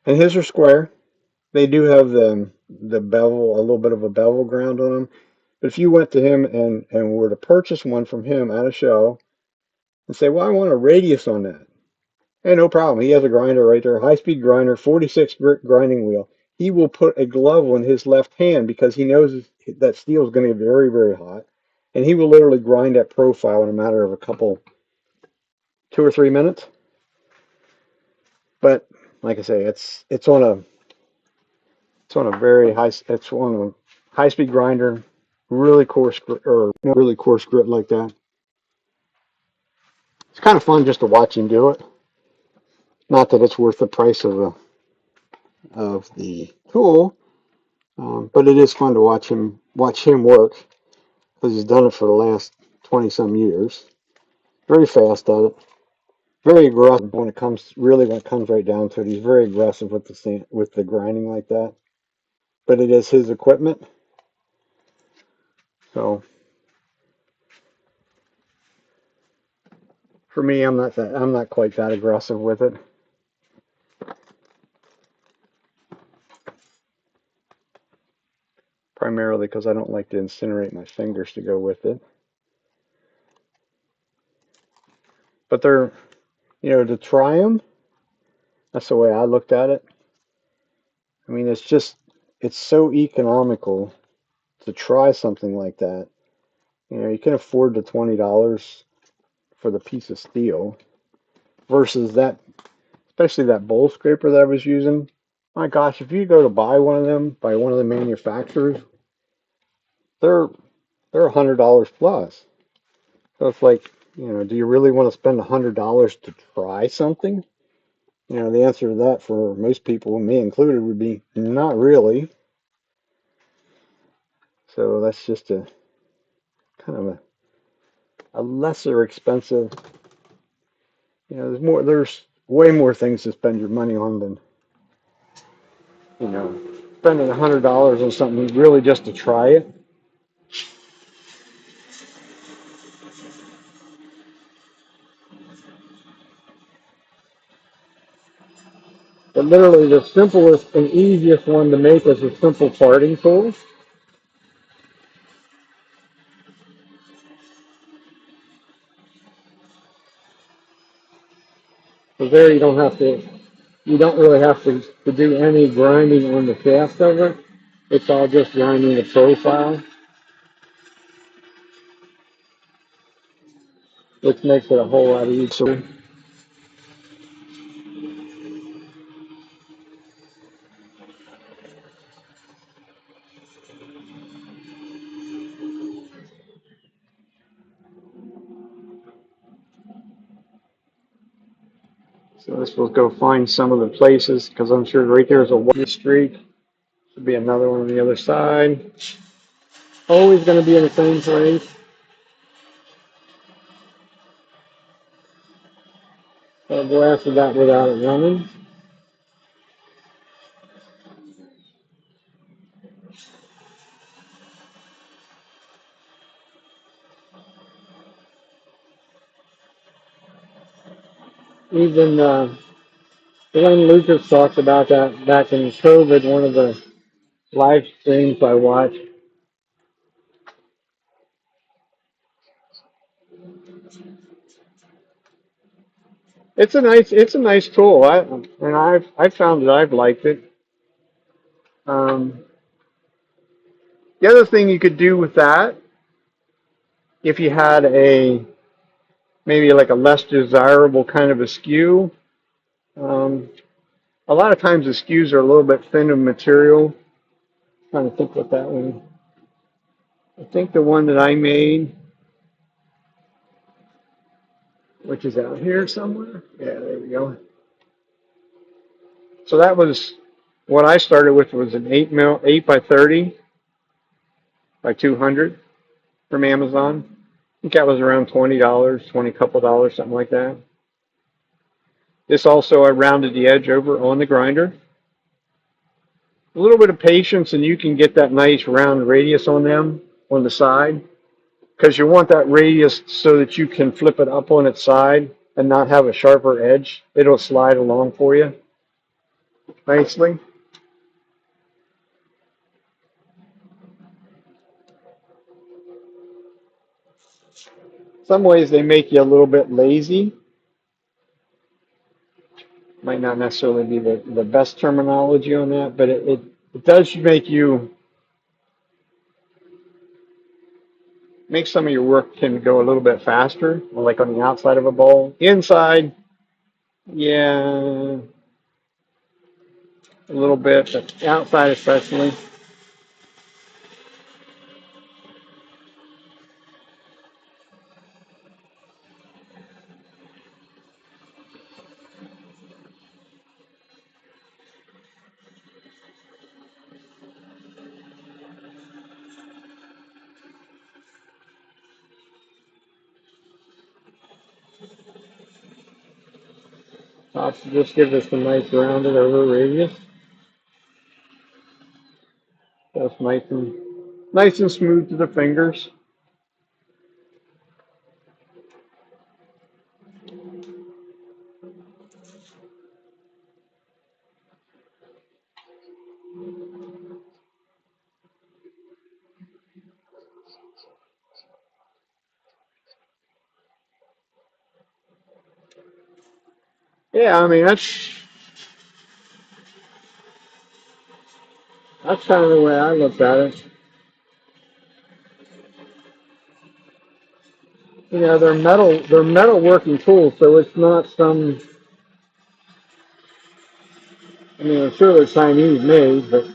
and his are square. They do have the bevel, a little bit of a bevel ground on them. But if you went to him and were to purchase one from him at a show and say, well, I want a radius on that. Hey, no problem. He has a grinder right there, high-speed grinder, 46 grit grinding wheel. He will put a glove on his left hand because he knows that steel is going to get very, very hot. And he will literally grind that profile in a matter of a couple, 2 or 3 minutes. But like I say, it's on a very high, it's on a high-speed grinder, really coarse or really coarse grit like that. It's kind of fun just to watch him do it. Not that it's worth the price of the tool, but it is fun to watch him work because he's done it for the last 20 some years. Very fast at it. Very aggressive when it comes right down to it. He's very aggressive with the grinding like that. But it is his equipment, so for me, I'm not quite that aggressive with it. Primarily because I don't like to incinerate my fingers to go with it. But to try them, that's the way I looked at it. I mean, it's so economical to try something like that. You can afford the $20 for the piece of steel versus that, especially that bowl scraper that I was using. My gosh, if you go to buy one of them by one of the manufacturers, they're $100 plus. So it's like, do you really want to spend $100 to try something? The answer to that for most people, me included, would be not really. So that's just a kind of a lesser expensive. There's way more things to spend your money on than, spending $100 on something really just to try it. But literally the simplest and easiest one to make is a simple parting tool. So there you don't really have to do any grinding on the shaft of it. It's all just grinding the profile, which makes it a whole lot easier. So this will go find some of the places because I'm sure right there is a white streak. Should be another one on the other side. Always going to be in the same place. I'll go after that without it running. Even Glenn Lucas talks about that back in COVID, one of the live streams I watched. It's a nice tool. I've found that I've liked it. Um, the other thing you could do with that, if you had a maybe like a less desirable kind of a skew, um, a lot of times the skews are a little bit thin of material. I'm trying to think what that one. I think the one that I made, which is out here somewhere. Yeah, there we go. So that was what I started with was an 8 by 30 by 200 from Amazon. I think that was around $20, 20 couple dollars, something like that. This also I rounded the edge over on the grinder. A little bit of patience and you can get that nice round radius on them on the side because you want that radius so that you can flip it up on its side and not have a sharper edge. It'll slide along for you nicely. Some ways they make you a little bit lazy. Might not necessarily be the best terminology on that, but it does make some of your work can go a little bit faster, like on the outside of a bowl. Inside, yeah, a little bit, but outside especially. Just give this a nice rounded over radius. That's nice and smooth to the fingers. Yeah, I mean that's kind of the way I looked at it. You know, they're metal working tools, so it's not some. I mean, I'm sure they're Chinese made, but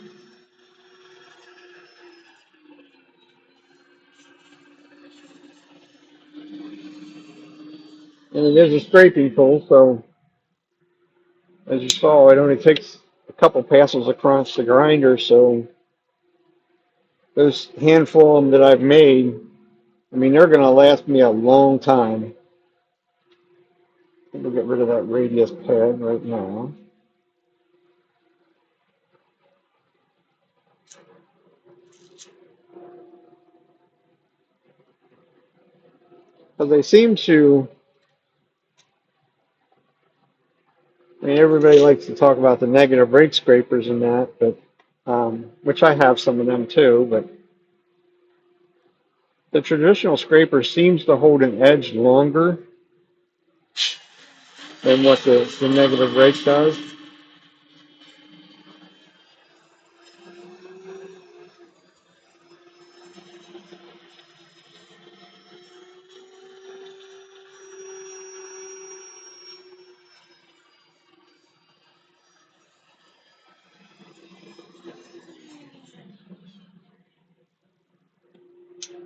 and it is a scraping tool, so as you saw, it only takes a couple passes across the grinder. So those handful of them that I've made, I mean, they're going to last me a long time. We'll get rid of that radius pad right now. Because they seem to, I mean, everybody likes to talk about the negative rake scrapers and that, but which I have some of them too, but the traditional scraper seems to hold an edge longer than what the negative rake does.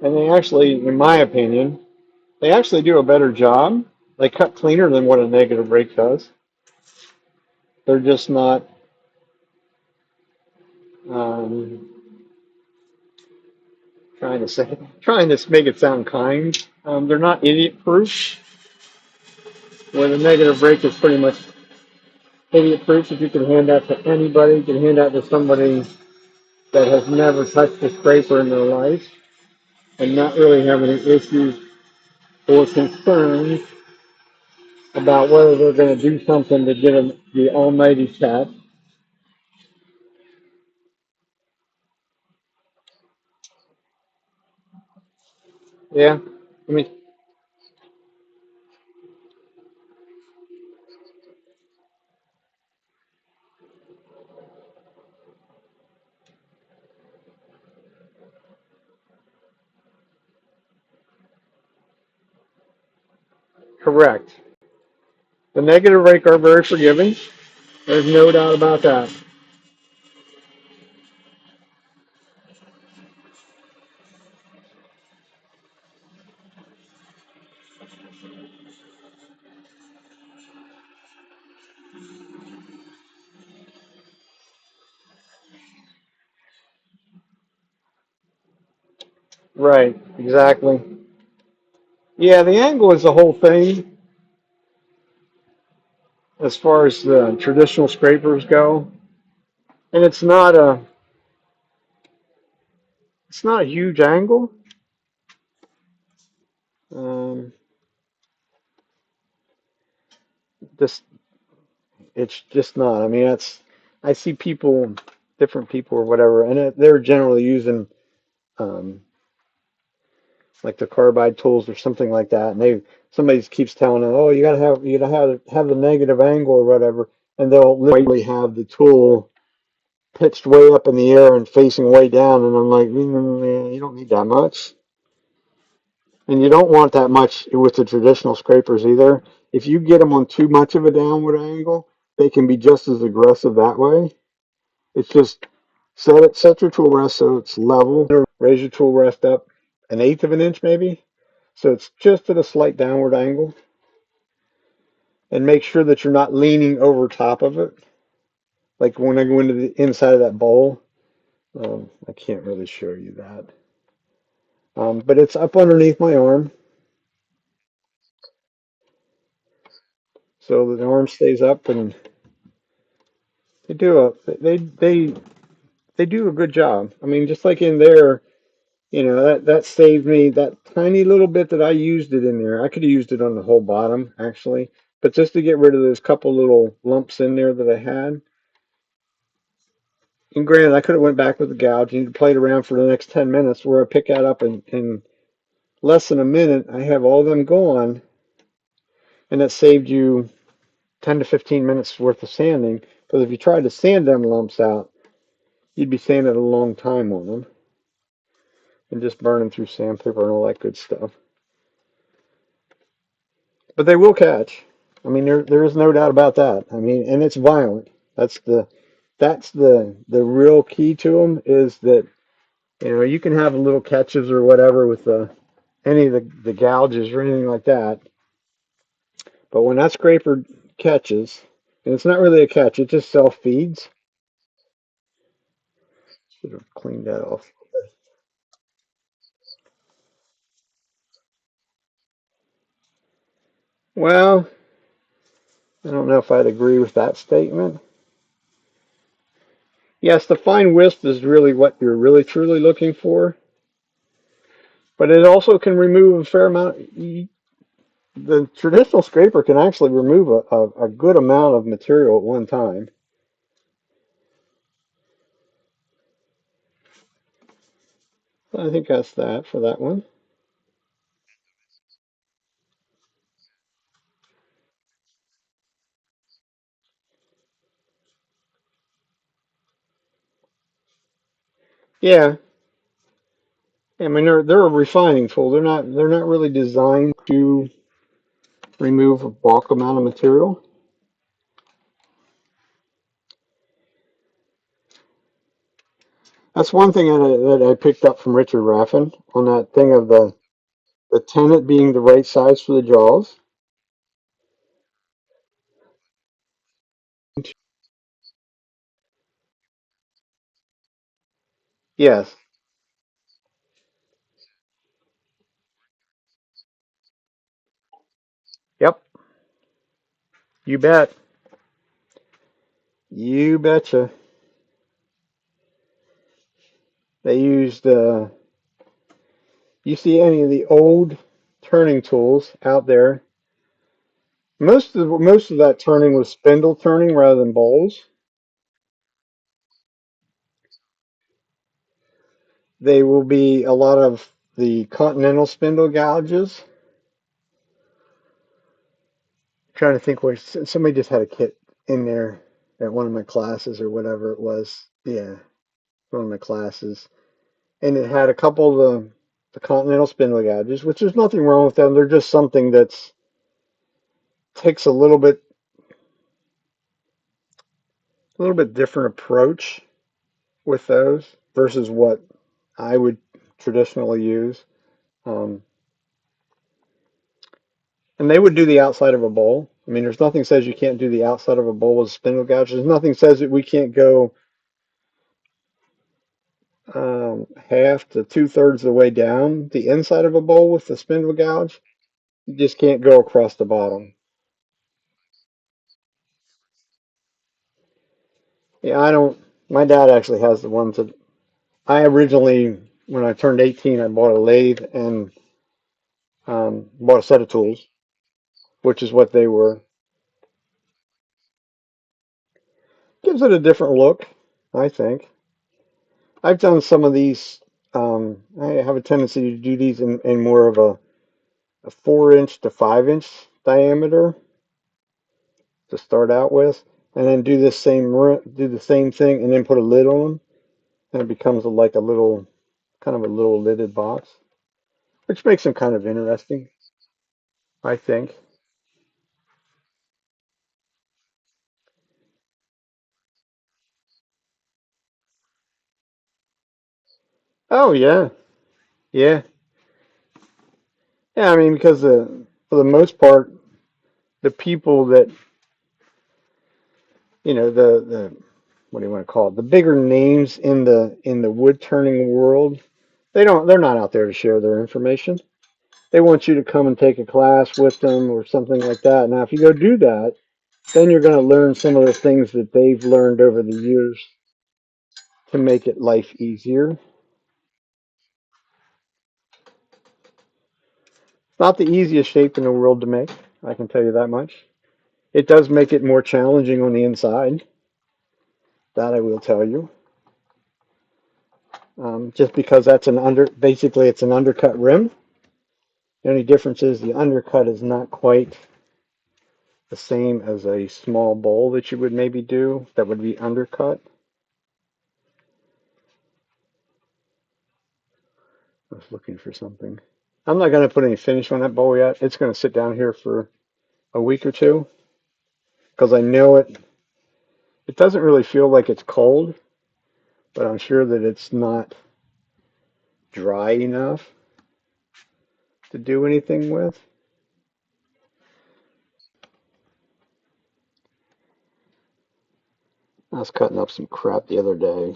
And they actually, in my opinion, they actually do a better job. They cut cleaner than what a negative rake does. They're just not, um, trying to make it sound kind. They're not idiot proof, where the negative rake is pretty much idiot proof. If you can hand that to anybody, you can hand that to somebody that has never touched a scraper in their life and not really have any issues or concerns about whether they're going to do something to get the almighty cat. Yeah, I mean, correct. The negative rake are very forgiving. There's no doubt about that. Right, exactly. Yeah, the angle is the whole thing as far as the traditional scrapers go, and it's not a huge angle. Um, this it's just not. I mean, I see people, different people or whatever, and they're generally using um, like the carbide tools or something like that, and somebody keeps telling them, oh, you gotta have the negative angle or whatever, and they'll literally have the tool pitched way up in the air and facing way down, and I'm like, you don't need that much. And you don't want that much with the traditional scrapers either. If you get them on too much of a downward angle, they can be just as aggressive that way. It's just set your tool rest so it's level. Raise your tool rest up an eighth of an inch maybe, so it's just at a slight downward angle. And make sure that you're not leaning over top of it. Like when I go into the inside of that bowl, I can't really show you that. But it's up underneath my arm, so the arm stays up, and they do a they do a good job. I mean, just like in there, that saved me that tiny little bit that I used it in there. I could have used it on the whole bottom actually, but just to get rid of those couple little lumps in there that I had. And granted, I could have went back with the gouge and played around for the next 10 minutes, where I pick that up in less than a minute. I have all of them gone, and that saved you 10 to 15 minutes worth of sanding. Because if you tried to sand them lumps out, you'd be sanding a long time on them and just burning through sandpaper and all that good stuff. But they will catch. I mean, there is no doubt about that. I mean, and it's violent. That's the real key to them, is that you can have little catches or whatever with any of the gouges or anything like that. But when that scraper catches, and it's not really a catch, it just self feeds. Should have cleaned that off. Well, I don't know if I'd agree with that statement. Yes, the fine wisp is really what you're really truly looking for, but it also can remove a fair amount. The traditional scraper can actually remove a good amount of material at one time. I think that's that for that one. Yeah, I mean they're a refining tool. They're not really designed to remove a bulk amount of material. That's one thing that I picked up from Richard Raffin on that thing of the tenon being the right size for the jaws. Yes. Yep. You bet. You betcha. They used, you see any of the old turning tools out there? Most of that turning was spindle turning rather than bowls. They will be a lot of the continental spindle gouges. Trying to think where somebody just had a kit in there at one of my classes or whatever it was. Yeah, one of my classes, and it had a couple of the continental spindle gouges, which there's nothing wrong with them. They're just something that's takes a little bit different approach with those versus what I would traditionally use. Um, and they would do the outside of a bowl. I mean, there's nothing says you can't do the outside of a bowl with spindle gouges. There's nothing says that we can't go half to two-thirds of the way down the inside of a bowl with the spindle gouge. You just can't go across the bottom. Yeah, I don't. My dad actually has the ones that I originally, when I turned 18, I bought a lathe and bought a set of tools, which is what they were. Gives it a different look, I think. I've done some of these. I have a tendency to do these in more of a 4 inch to 5 inch diameter to start out with, and then do the same thing, and then put a lid on them, and it becomes like a little kind of a little lidded box, which makes them kind of interesting, I think. Oh yeah, yeah, yeah. I mean, because for the most part, the people that the what do you want to call it? The bigger names in the wood turning world, they're not out there to share their information. They want you to come and take a class with them or something like that. Now, if you go do that, then you're going to learn some of the things that they've learned over the years to make it life easier. It's not the easiest shape in the world to make, I can tell you that much. It does make it more challenging on the inside, that I will tell you. Just because basically it's an undercut rim. The only difference is the undercut is not quite the same as a small bowl that you would maybe do that would be undercut. I was looking for something. I'm not going to put any finish on that bowl yet. It's going to sit down here for a week or two because I know it doesn't really feel like it's cold, but I'm sure that it's not dry enough to do anything with. I was cutting up some crap the other day.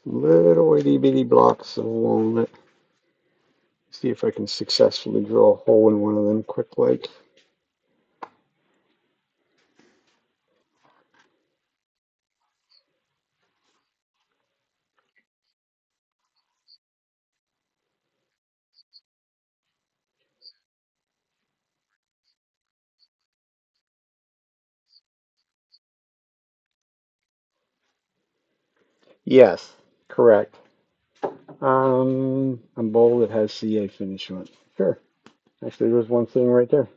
Little itty bitty blocks of walnut. See if I can successfully drill a hole in one of them quick like. Yes, correct. A bowl that has CA finish on it. Sure. Actually, there's one sitting right there.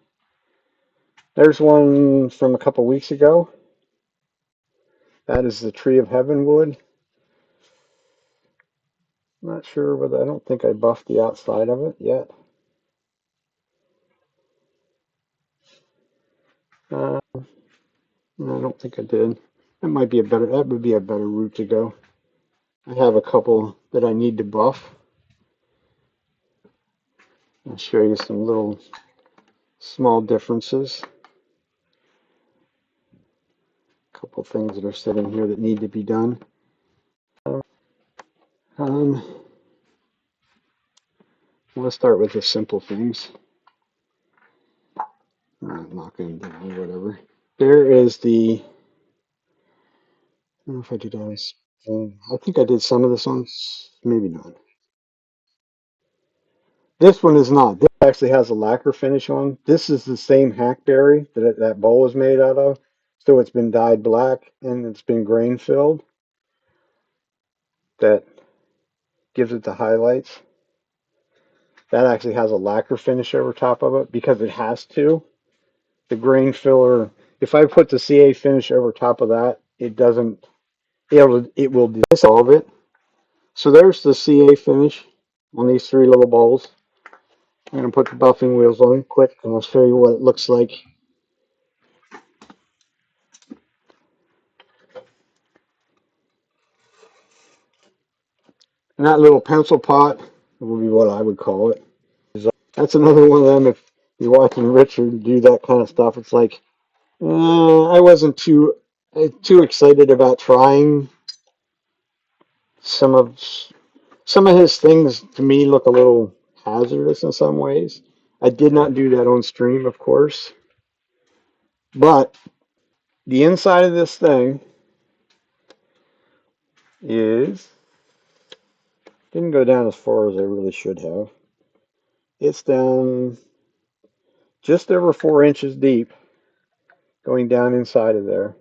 There's one from a couple weeks ago. That is the Tree of Heaven wood. I'm not sure whether I don't think I buffed the outside of it yet. I don't think I did. That would be a better route to go. I have a couple that I need to buff. I'll show you some little small differences. couple things that are sitting here that need to be done. Um, let's start with the simple things. I'm not going to do whatever. There is the. I don't know if I did this. I think I did some of this on. Maybe not. This one is not. This actually has a lacquer finish on. This is the same hackberry that bowl is made out of. So it's been dyed black and it's been grain filled. That gives it the highlights. That actually has a lacquer finish over top of it because it has to. The grain filler, if I put the CA finish over top of that, it doesn't, it will dissolve it. So there's the CA finish on these three little bowls. I'm going to put the buffing wheels on quick and I'll show you what it looks like. And that little pencil pot will be what I would call it. That's another one of them. If you're watching Richard do that kind of stuff, it's like I wasn't too excited about trying some of his things. To me, look a little hazardous in some ways. I did not do that on stream, of course, but the inside of this thing didn't go down as far as I really should have. It's down just over 4 inches deep, going down inside of there.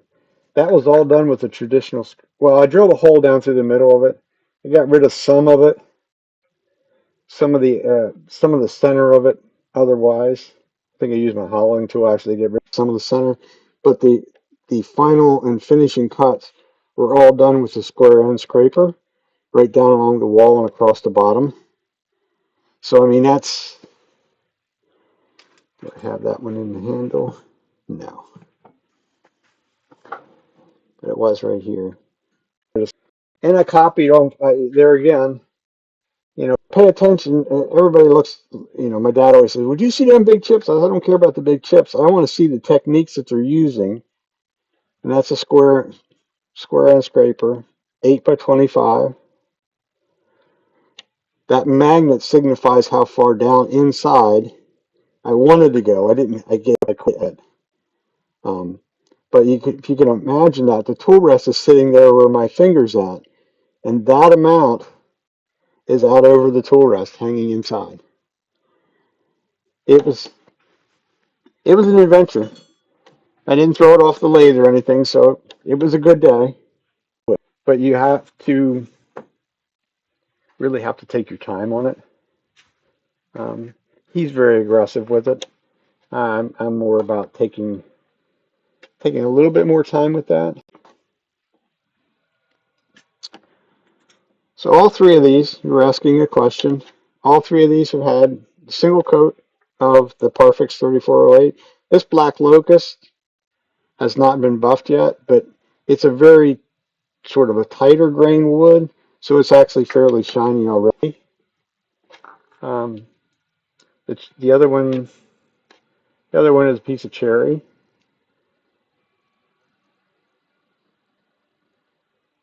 That was all done with the traditional. Well, I drilled a hole down through the middle of it. I got rid of some of it, some of the center of it. Otherwise, I think I used my hollowing tool actually to get rid of some of the center. But the final and finishing cuts were all done with the square end scraper, right down along the wall and across the bottom. So I mean that's. Do I have that one in the handle? No, but it was right here. And I copied on there again. Pay attention. Everybody looks, my dad always says, would you see them big chips? I said, I don't care about the big chips. I want to see the techniques that they're using. And that's a square end scraper, 8 by 25. That magnet signifies how far down inside I wanted to go. I quit. But if you can imagine that, the tool rest is sitting there where my finger's at. And that amount is out over the tool rest hanging inside. It was an adventure. I didn't throw it off the lathe or anything, so it was a good day. But you really have to take your time on it. He's very aggressive with it. I'm more about taking a little bit more time with that. So all three of these, you were asking a question. All three of these have had a single coat of the Parfix 3408. This Black Locust has not been buffed yet, but it's a very sort of a tighter grain wood, so it's actually fairly shiny already. The other one is a piece of cherry.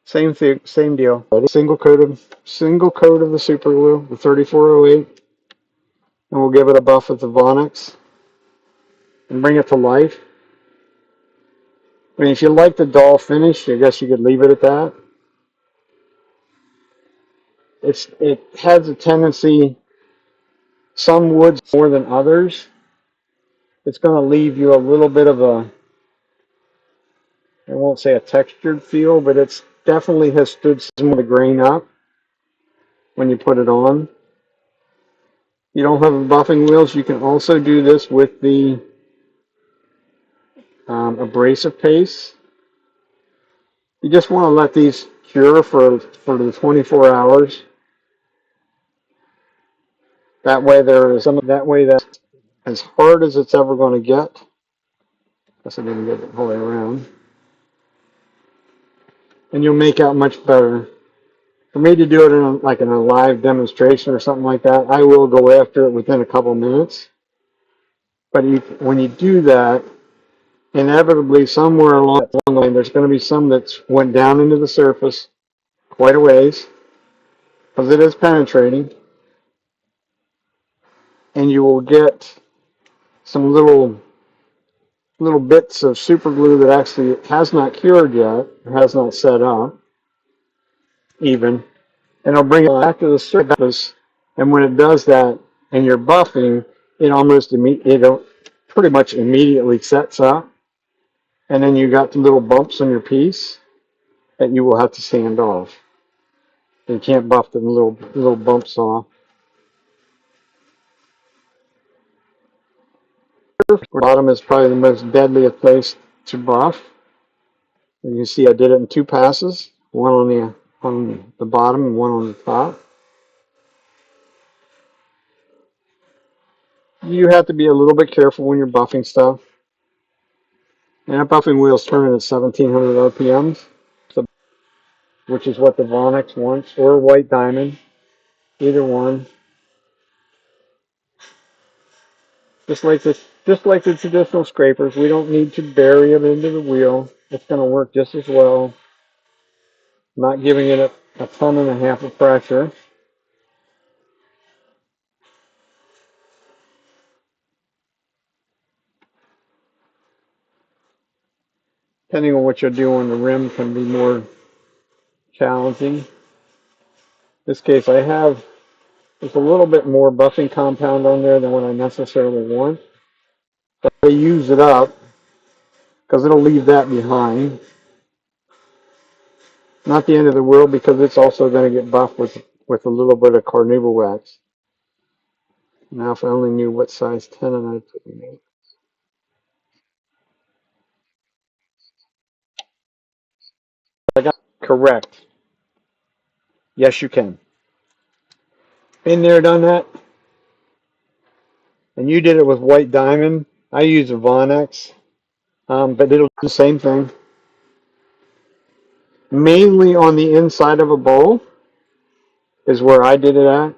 Same thing, same deal. Single coat of the super glue, the 3408, and we'll give it a buff with the Vonix and bring it to life. I mean, if you like the dull finish, I guess you could leave it at that. It has a tendency, some woods more than others. It's going to leave you a little bit of I won't say a textured feel, but it's definitely has stood some of the grain up when you put it on. You don't have buffing wheels. You can also do this with the abrasive paste. You just want to let these cure for the 24 hours. That way that's as hard as it's ever going to get. Guess I didn't get it all the way around. And you'll make out much better. For me to do it in a live demonstration or something like that, I will go after it within a couple minutes. But when you do that, inevitably somewhere along the line there's going to be some that's went down into the surface quite a ways because it is penetrating, and you will get some little bits of super glue that actually has not cured yet, has not set up even, and it'll bring it back to the surface. And when it does that, and you're buffing, it pretty much immediately sets up, and then you got the little bumps on your piece that you will have to sand off. You can't buff the little bumps off. The bottom is probably the most deadliest place to buff. You can see I did it in two passes, one on the bottom and one on the top. You have to be a little bit careful when you're buffing stuff. And that buffing wheel's turning at 1700 RPMs, which is what the Vonnex wants, or White Diamond, either one. Just like the traditional scrapers, we don't need to bury it into the wheel. It's going to work just as well. Not giving it a ton and a half of pressure. Depending on what you're doing, the rim can be more challenging. In this case, there's a little bit more buffing compound on there than what I necessarily want. But I use it up because it'll leave that behind. Not the end of the world because it's also going to get buffed with a little bit of carnauba wax. Now, if I only knew what size tenon I'd put in it. I got correct. Yes, you can. Been there, done that. And you did it with White Diamond. I use a Vonnex, but it'll do the same thing. Mainly on the inside of a bowl is where I did it at.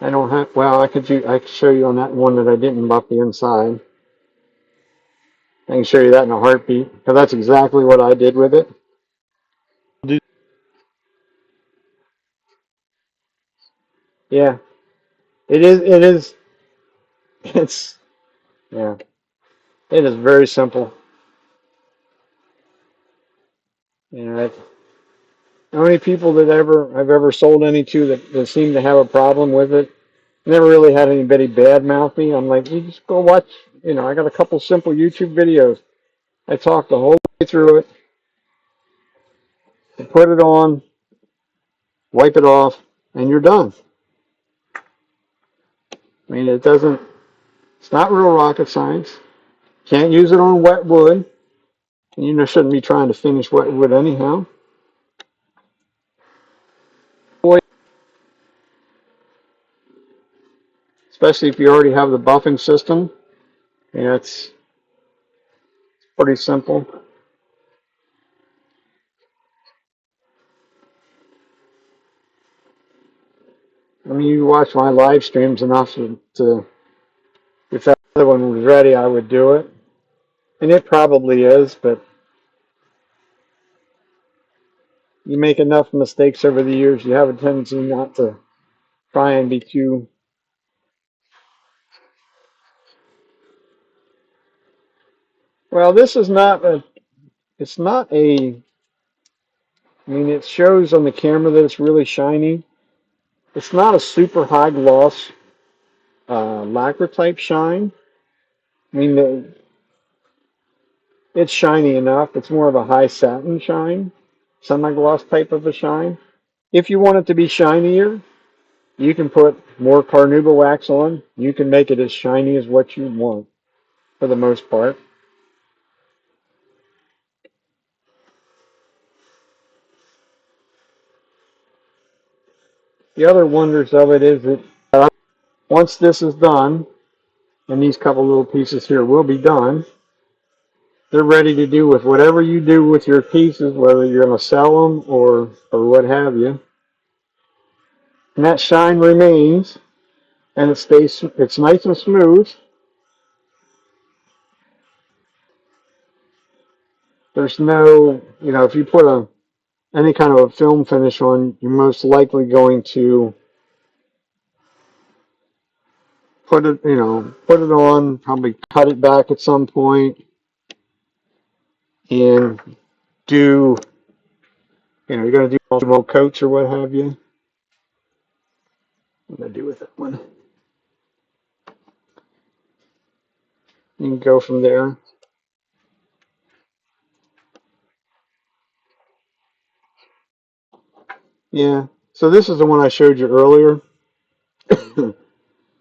I don't have. Well, I could show you on that one that I didn't buff the inside. I can show you that in a heartbeat because that's exactly what I did with it. Yeah, it is. It is. It's yeah. It is very simple. You know, how many people I've ever sold any to that seem to have a problem with it? Never really had anybody bad mouth me. I'm like, you just go watch. I got a couple simple YouTube videos. I talk the whole way through it. Put it on, wipe it off, and you're done. I mean, it's not real rocket science. Can't use it on wet wood. And shouldn't be trying to finish wet wood anyhow. Especially if you already have the buffing system. It's pretty simple. I mean, you watch my live streams enough if that other one was ready, I would do it. And it probably is, but you make enough mistakes over the years, you have a tendency not to try and be too. Well, this is not a. It's not a. I mean, it shows on the camera that it's really shiny. It's not a super high gloss lacquer type shine. I mean, it's shiny enough. It's more of a high satin shine, semi-gloss type of a shine. If you want it to be shinier, you can put more carnauba wax on. You can make it as shiny as what you want, for the most part. The other wonders of it is that once this is done, and these couple little pieces here will be done, they're ready to do with whatever you do with your pieces, whether you're going to sell them or what have you. And that shine remains, and it's nice and smooth. There's no, if you put any kind of a film finish on, you're most likely going to put it on, probably cut it back at some point, and do, you're going to do multiple coats or what have you. What did I do with that one? You can go from there. Yeah. So this is the one I showed you earlier.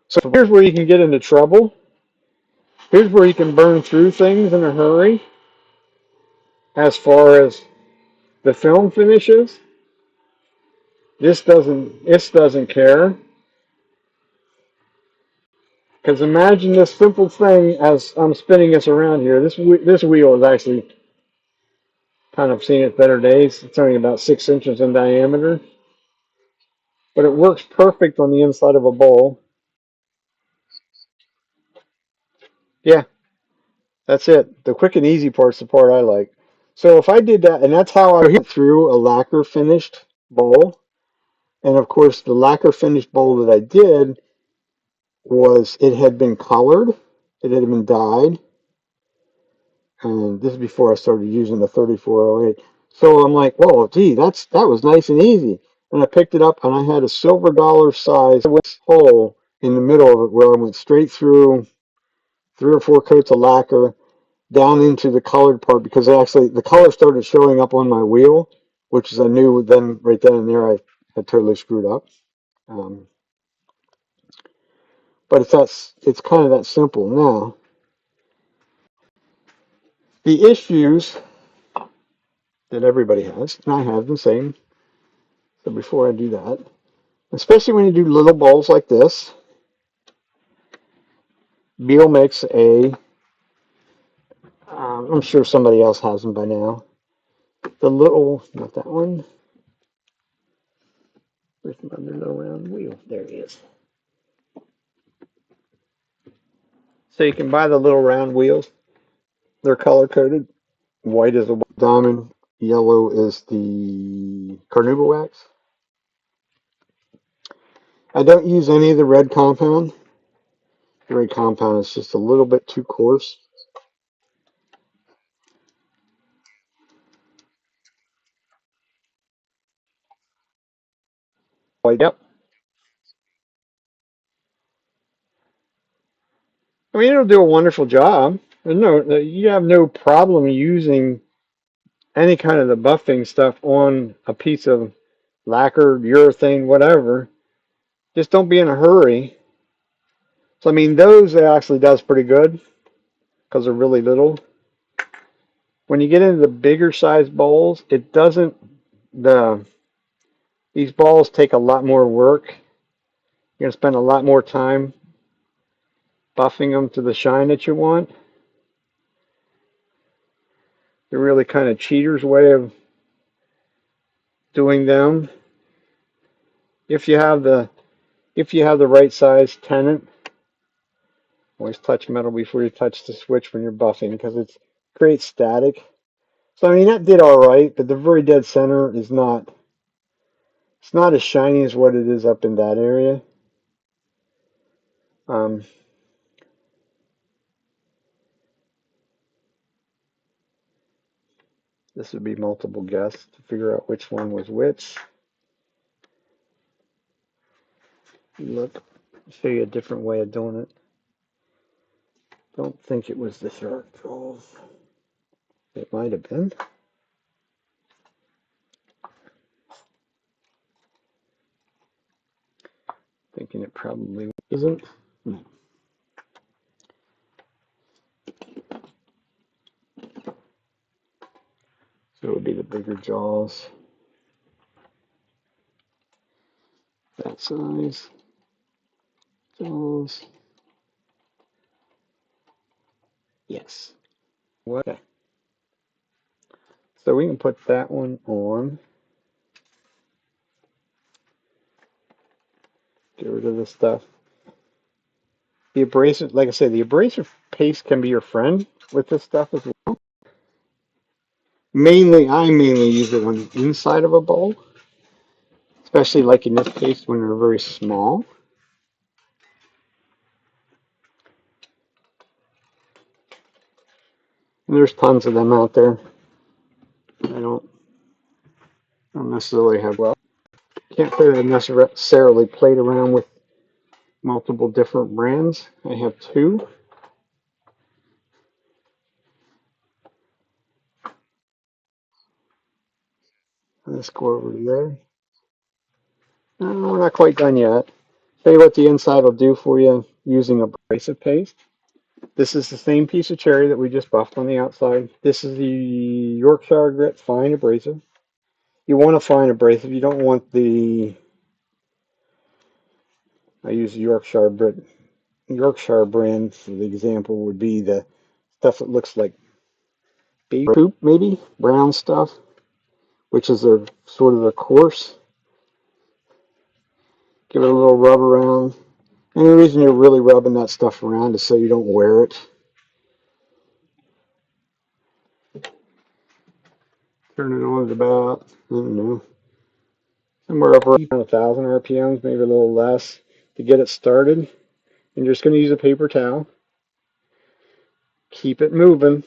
So here's where you can get into trouble. Here's where you can burn through things in a hurry as far as the film finishes. This doesn't care. Because imagine this simple thing as I'm spinning this around here. This wheel is actually kind of seen its better days. It's only about 6 inches in diameter, but it works perfect on the inside of a bowl. Yeah, that's it. The quick and easy part's the part I like. So if I did that, and that's how I went through a lacquer finished bowl. And of course, the lacquer finished bowl that I did was it had been colored, it had been dyed, and this is before I started using the 3408. So I'm like, whoa, gee, that was nice and easy. And I picked it up, and I had a silver dollar size hole in the middle of it where I went straight through 3 or 4 coats of lacquer down into the colored part because actually the color started showing up on my wheel, which is I knew then right then and there I had totally screwed up. Um, but it's kind of that simple. Now the issues that everybody has, and I have the same. So before I do that, especially when you do little bowls like this, Beal makes I'm sure somebody else has them by now. The little, not that one. Where's my little round wheel? There it is. So you can buy the little round wheels. They're color coded. White is the diamond. Yellow is the carnauba wax. I don't use any of the red compound. The red compound is just a little bit too coarse. White, yep. I mean, it'll do a wonderful job. You have no problem using any kind of the buffing stuff on a piece of lacquer, urethane, whatever. Just don't be in a hurry. So, I mean, those it actually does pretty good because they're really little. When you get into the bigger size bowls, it doesn't, these balls take a lot more work. You're going to spend a lot more time buffing them to the shine that you want. They're really kind of cheater's way of doing them. If you have the right size tenant, always touch metal before you touch the switch when you're buffing because it creates static. So I mean that did all right, but the very dead center is not. It's not as shiny as what it is up in that area. Um, this would be multiple guess to figure out which one was which. Look, show you a different way of doing it. Don't think it was the shark tools. It might have been. Thinking it probably isn't. No. So it would be the bigger jaws. That size. Jaws. Yes. Okay. So we can put that one on. Get rid of this stuff. The abrasive, like I said, the abrasive paste can be your friend with this stuff as well. I mainly use it on the inside of a bowl, especially like in this case when they're very small. And there's tons of them out there. I don't necessarily have, well, can't say that I've necessarily played around with multiple different brands. I have two. Let's go over to there. No, we're not quite done yet. Tell you what the inside will do for you using abrasive paste. This is the same piece of cherry that we just buffed on the outside. This is the Yorkshire Grit Fine Abrasive. You want a fine abrasive. You don't want I use the Yorkshire brand for the example would be the stuff that looks like baby poop, maybe brown stuff, which is a sort of a coarse. Give it a little rub around. And the reason you're really rubbing that stuff around is so you don't wear it. Turn it on at about, I don't know, somewhere up around 1,000 RPMs, maybe a little less to get it started. And you're just going to use a paper towel. Keep it moving.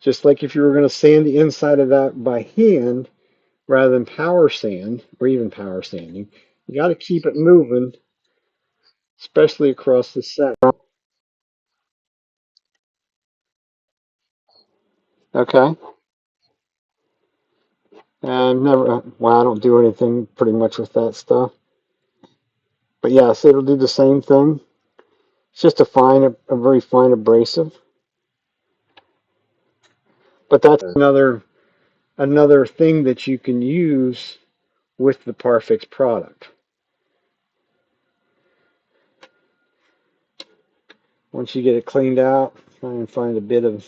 Just like if you were going to sand the inside of that by hand rather than power sand or even power sanding. You got to keep it moving, especially across the set. Okay. And never, well, I don't do anything pretty much with that stuff. But yes, it'll do the same thing. It's just a very fine abrasive. But that's another thing that you can use with the Parfix product. Once you get it cleaned out, try and find a bit of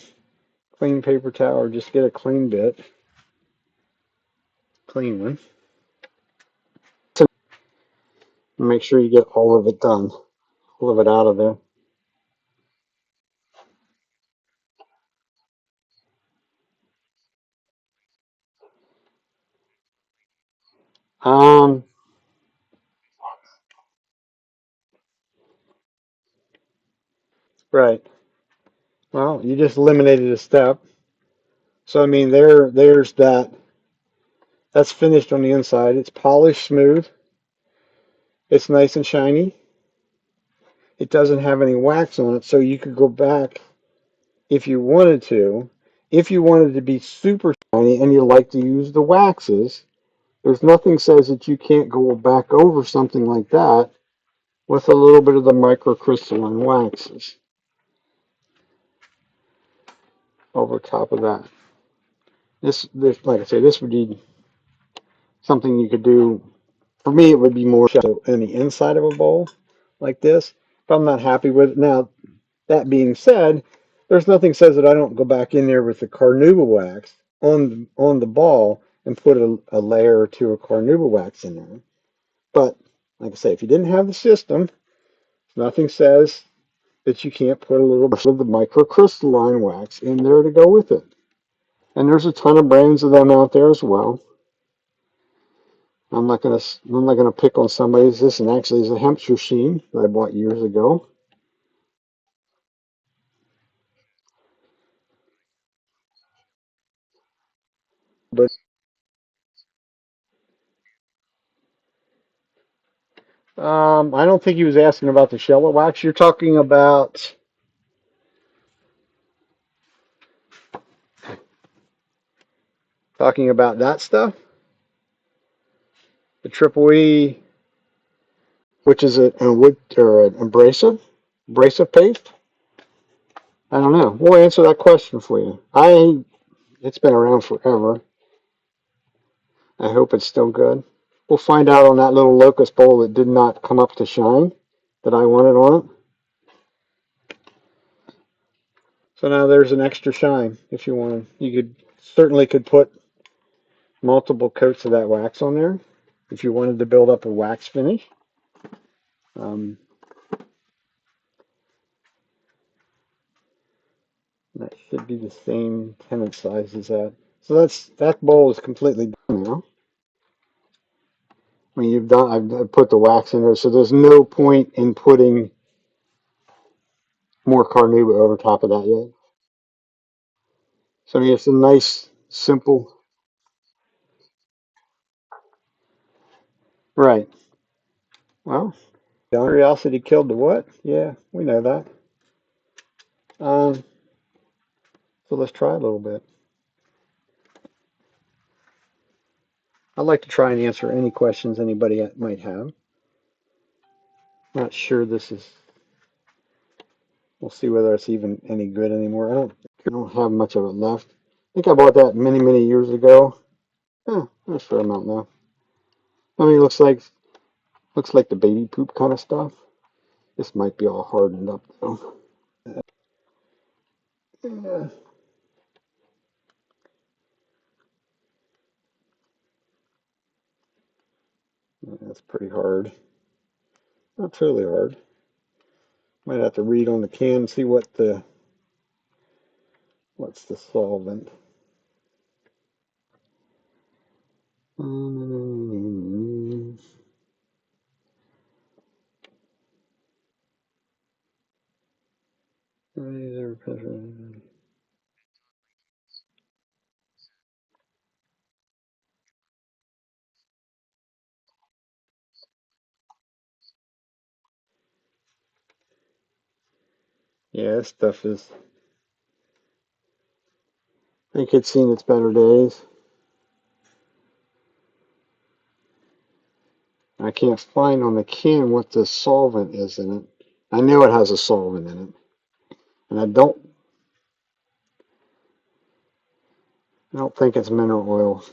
clean paper towel or just get a clean bit. Clean one. Make sure you get all of it done. All of it out of there. Um, right. Well, you just eliminated a step. So I mean there's that. That's finished on the inside. It's polished smooth. It's nice and shiny. It doesn't have any wax on it, so you could go back if you wanted to. If you wanted to be super shiny and you like to use the waxes, there's nothing says that you can't go back over something like that with a little bit of the microcrystalline waxes over top of that. This, like I say, this would be something you could do. For me, it would be more so in the inside of a bowl like this. If I'm not happy with it. Now, that being said, there's nothing says that I don't go back in there with the carnauba wax on the ball and put a layer or two of carnauba wax in there. But like I say, if you didn't have the system, nothing says that you can't put a little bit of the microcrystalline wax in there to go with it. And there's a ton of brands of them out there as well. I'm not gonna pick on somebody's. This and actually is a Hampshire sheen that I bought years ago. But I don't think he was asking about the shellac wax. You're talking about that stuff, the triple E, which is a wood or an abrasive paste. I don't know. We'll answer that question for you. It's been around forever. I hope it's still good. We'll find out on that little locust bowl that did not come up to shine that I wanted on it. So now there's an extra shine if you want. You could put multiple coats of that wax on there if you wanted to build up a wax finish. Um, that should be the same tenant size as that. So that bowl is completely done now. I mean, I've put the wax in there, so there's no point in putting more carnauba over top of that yet. So I mean, it's a nice, simple, right. Well, curiosity killed the what? Yeah, we know that. Um, so let's try a little bit. I'd like to try and answer any questions anybody might have. Not sure this is, we'll see whether it's even any good anymore. I don't have much of it left. I think I bought that many, many years ago. There's a fair amount now. I mean, it looks like the baby poop kind of stuff. This might be all hardened up though. Yeah, that's pretty hard. Not totally hard. Might have to read on the can and see what's the solvent. Yeah, this stuff is. I think it's seen its better days. I can't find on the can what the solvent is in it. I know it has a solvent in it, and I don't think it's mineral oil.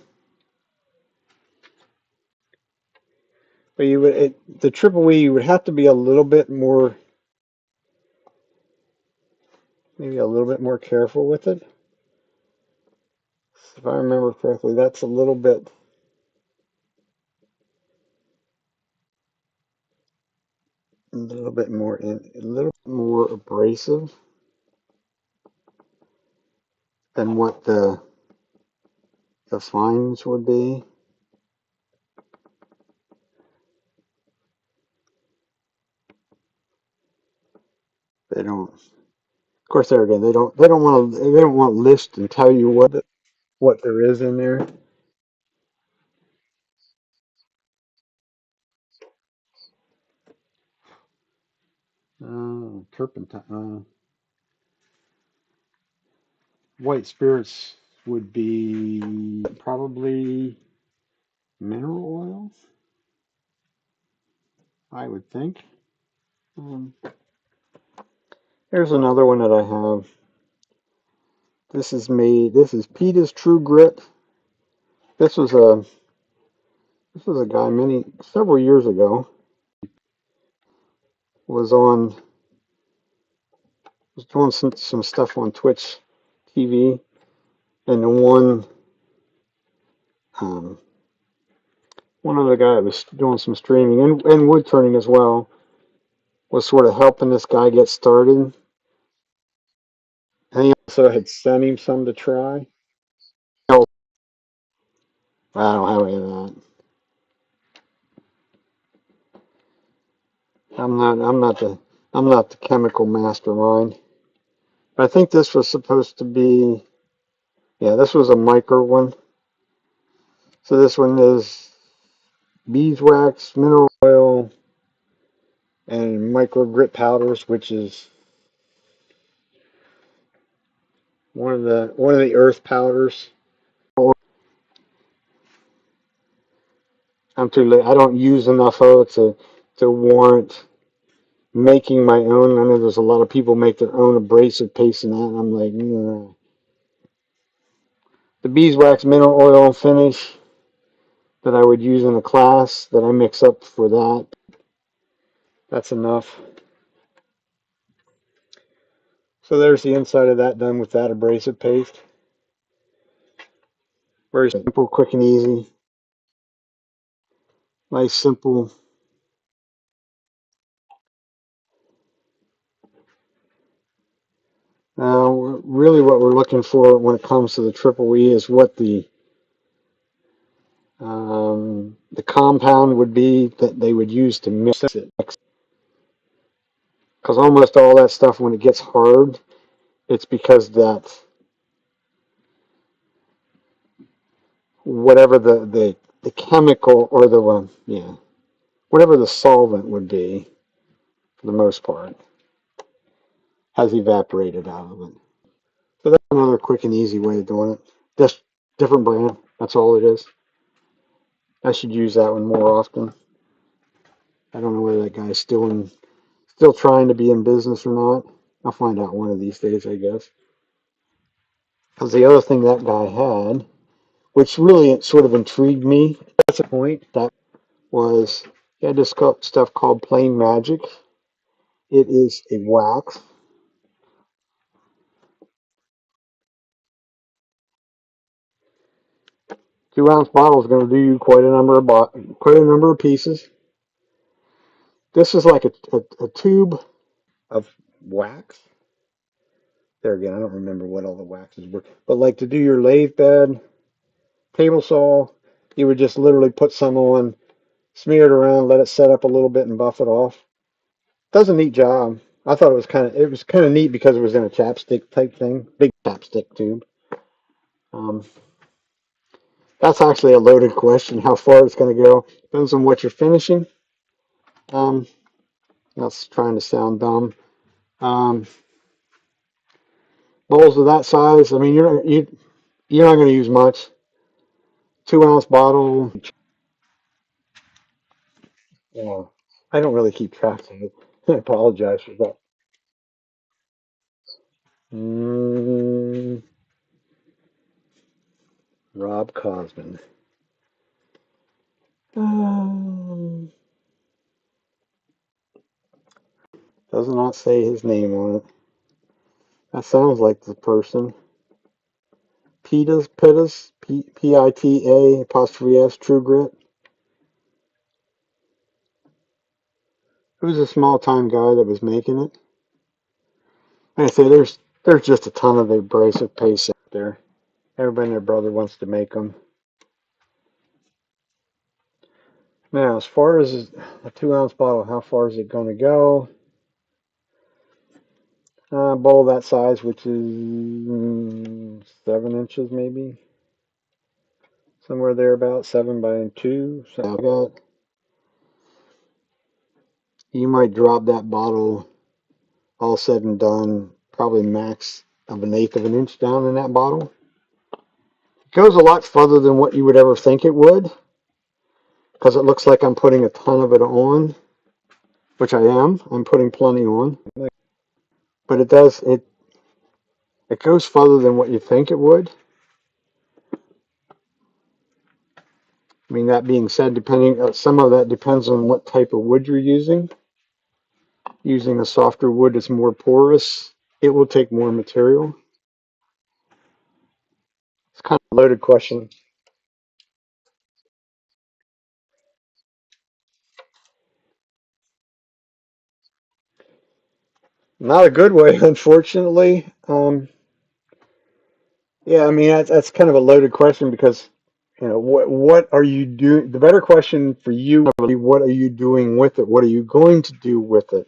But the triple E, you would have to be a little bit more, maybe a little bit more careful with it. If I remember correctly, that's a little bit more abrasive than what the fines would be. They don't. Of course, there again, they don't want to list and tell you what there is in there. Turpentine. White spirits would be probably mineral oils, I would think. Um, Here's another one that I have. This is Peter's True Grit. This was a this was a guy several years ago was on was doing some stuff on Twitch TV, and the um, one other guy that was doing some streaming and wood turning as well was sort of helping this guy get started, and he also had sent him some to try. No, I don't have any of that. I'm not. I'm not the chemical mastermind. But I think this was supposed to be. Yeah, this was a micro one. So this one is beeswax, mineral oil, and micro grit powders, which is one of the earth powders. I'm too late. I don't use enough of it to warrant making my own. I know there's a lot of people make their own abrasive paste and that, and I'm like, nah. The beeswax mineral oil finish that I would use in a class that I mix up for that. That's enough. So there's the inside of that done with that abrasive paste. Very simple, quick and easy. Nice, simple. Really what we're looking for when it comes to the triple E is what the compound would be that they would use to mix it. Because almost all that stuff, when it gets hard, it's because that whatever the chemical or whatever the solvent would be, for the most part, has evaporated out of it. So that's another quick and easy way of doing it. Just different brand. That's all it is. I should use that one more often. I don't know whether that guy's still trying to be in business or not. I'll find out one of these days, I guess. Because the other thing that guy had, which really sort of intrigued me, that's a point, that was he had this stuff called Plain Magic. It is a wax. 2 ounce bottle is going to do you quite a number of pieces. This is like a tube of wax. There again, I don't remember what all the waxes were, but like to do your lathe bed, table saw, you would just literally put some on, smear it around, let it set up a little bit, and buff it off. Does a neat job. I thought it was kind of neat because it was in a chapstick type thing, big chapstick tube. Um, that's actually a loaded question. How far it's going to go depends on what you're finishing. Um, that's trying to sound dumb. Um, Bowls of that size, I mean, you're not going to use much. 2 ounce bottle. Yeah, I don't really keep track of it. I apologize for that. Mm, Rob Cosman. Um, does not say his name on it. That sounds like the person. Pita apostrophe S, True Grit. It was a small time guy that was making it. Like I say, there's just a ton of abrasive paste out there. Everybody and their brother wants to make them. Now, as far as a 2 ounce bottle, how far is it going to go? A bowl that size, which is 7 inches maybe, somewhere there about 7 by 2. So you might drop that bottle, all said and done, probably max of 1/8 of an inch down in that bottle. It goes a lot further than what you would ever think it would, because it looks like I'm putting a ton of it on, which I am. I'm putting plenty on, but it goes further than what you think it would. I mean, that being said, some of that depends on what type of wood you're using. Using a softer wood that's more porous, it will take more material. It's kind of a loaded question. Not a good way, unfortunately. Yeah, I mean that's kind of a loaded question because what are you doing? The better question for you would be what are you doing with it? What are you going to do with it?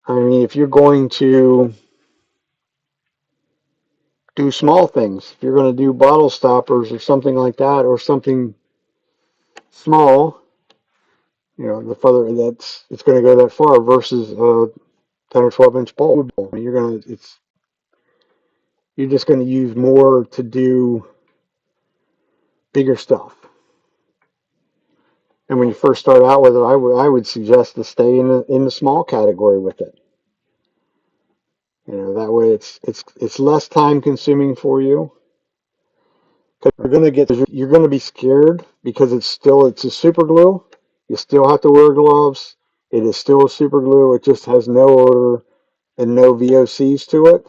I mean, if you're going to do small things, if you're going to do bottle stoppers or something like that, or something small, the further that's it's going to go that far versus a 10 or 12 inch bulb. You're just going to use more to do bigger stuff. And when you first start out with it, I would suggest to stay in the small category with it. That way it's less time consuming for you. Because you're gonna be scared because it's a super glue. You still have to wear gloves. It is still a super glue. It just has no odor and no VOCs to it.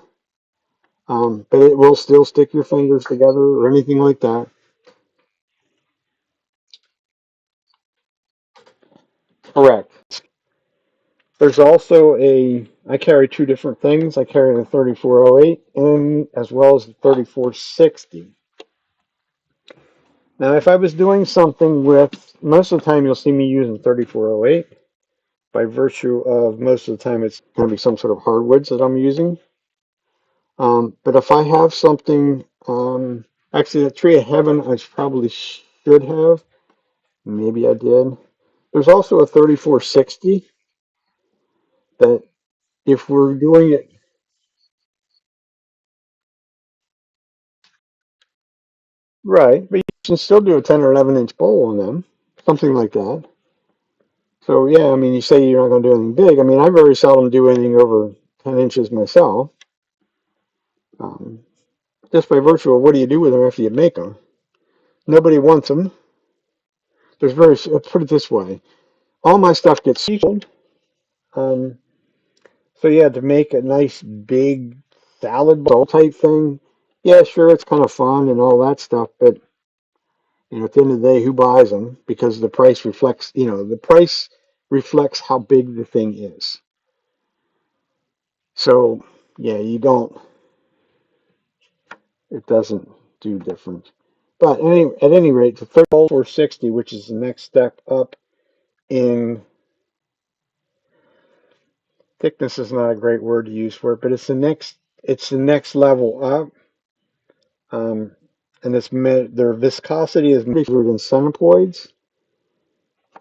But it will still stick your fingers together or anything like that. Correct. There's also I carry two different things. I carry the 3408 and as well as the 3460. Now, if I was doing something with, most of the time you'll see me using 3408 by virtue of most of the time it's going to be some sort of hardwoods that I'm using. But if I have something, actually the tree of heaven I probably should have. Maybe I did. There's also a 3460 that if we're doing it right, but you can still do a 10 or 11-inch bowl on them, something like that. So yeah, I mean, you say you're not going to do anything big. I mean, I very seldom do anything over 10 inches myself, um, just by virtue of what do you do with them after you make them? Nobody wants them. Let's put it this way, all my stuff gets sealed. Um, so yeah, to make a nice big salad bowl type thing, yeah, sure, it's kind of fun and all that stuff, but at the end of the day, who buys them? Because the price reflects, the price reflects how big the thing is. So yeah, it doesn't do different. But at any rate, the 3460, which is the next step up in thickness, is not a great word to use for it, but it's the next level up. Um, and their viscosity is measured in centipoids.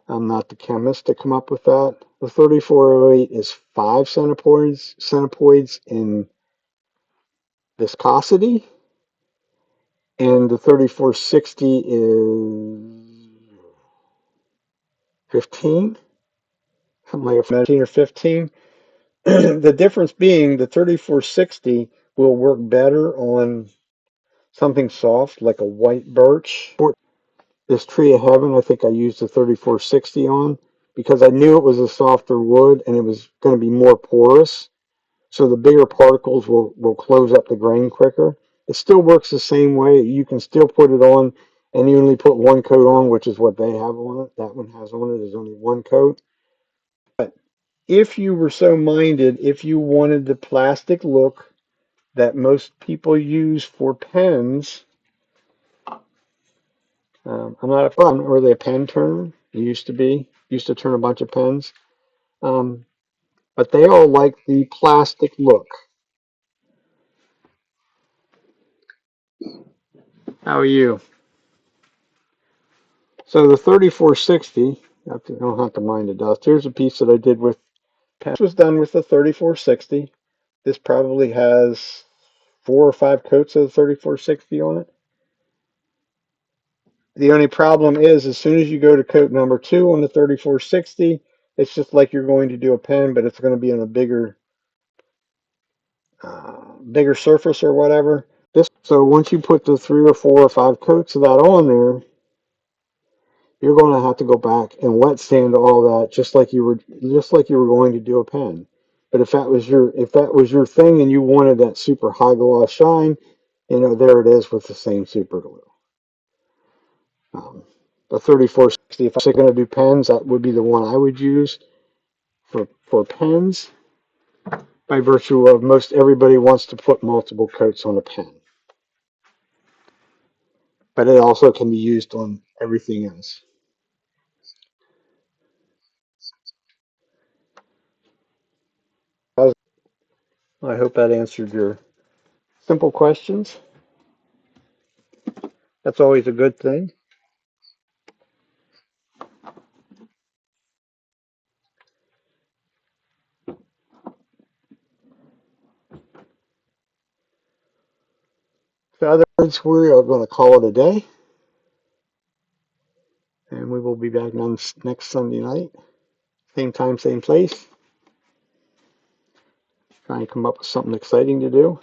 I'm not the chemist to come up with that. The 3408 is 5 centipoids in viscosity, and the 3460 is 15, something like 15 or 15. The difference being the 3460 will work better on something soft like a white birch. This tree of heaven, I think I used the 3460 on because I knew it was a softer wood and it was going to be more porous. So the bigger particles will close up the grain quicker. It still works the same way. You can still put it on and you only put one coat on, which is what they have on it. That one has on it is only one coat. But if you were so minded, if you wanted the plastic look that most people use for pens, I'm not really a pen turner. I used to turn a bunch of pens. Um, but they all like the plastic look. How are you? So the 3460, you don't have to mind the dust. Here's a piece that I did with pen. This was done with the 3460. This probably has 4 or 5 coats of the 3460 on it. The only problem is as soon as you go to coat number 2 on the 3460, it's just like you're going to do a pen, but it's going to be on a bigger surface or whatever. So once you put the 3 or 4 or 5 coats of that on there, you're going to have to go back and wet sand all that just like you were going to do a pen. But if that was your thing and you wanted that super high gloss shine, there it is with the same super glue. Um, the 3460, if I was going to do pens, that would be the one I would use for pens by virtue of most everybody wants to put multiple coats on a pen. But it also can be used on everything else. I hope that answered your simple questions. That's always a good thing. So, other words, we are going to call it a day, and we will be back on next Sunday night, same time, same place. Trying to come up with something exciting to do.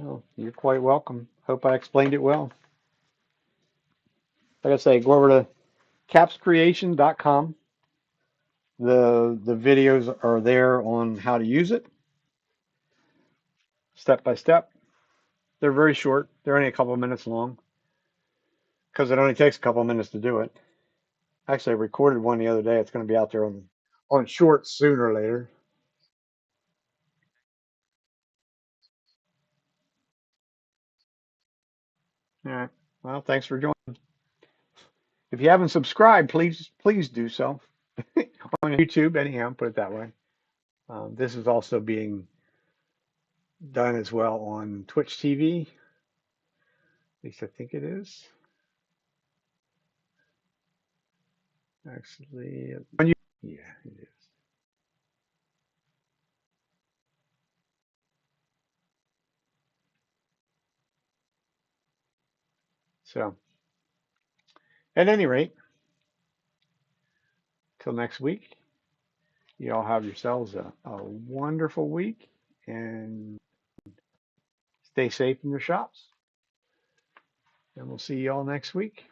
Oh, you're quite welcome. Hope I explained it well. Like I say, go over to capscreation.com. The videos are there on how to use it, step by step. They're very short. They're only a couple of minutes long because it only takes a couple of minutes to do it. Actually, I recorded one the other day. It's going to be out there on shorts sooner or later. All right. Well, thanks for joining. If you haven't subscribed, please do so on YouTube. Anyhow, put it that way. This is also being done as well on Twitch TV. At least I think it is. Actually, yeah, it is. So, at any rate, till next week, you all have yourselves a wonderful week and stay safe in your shops. And we'll see you all next week.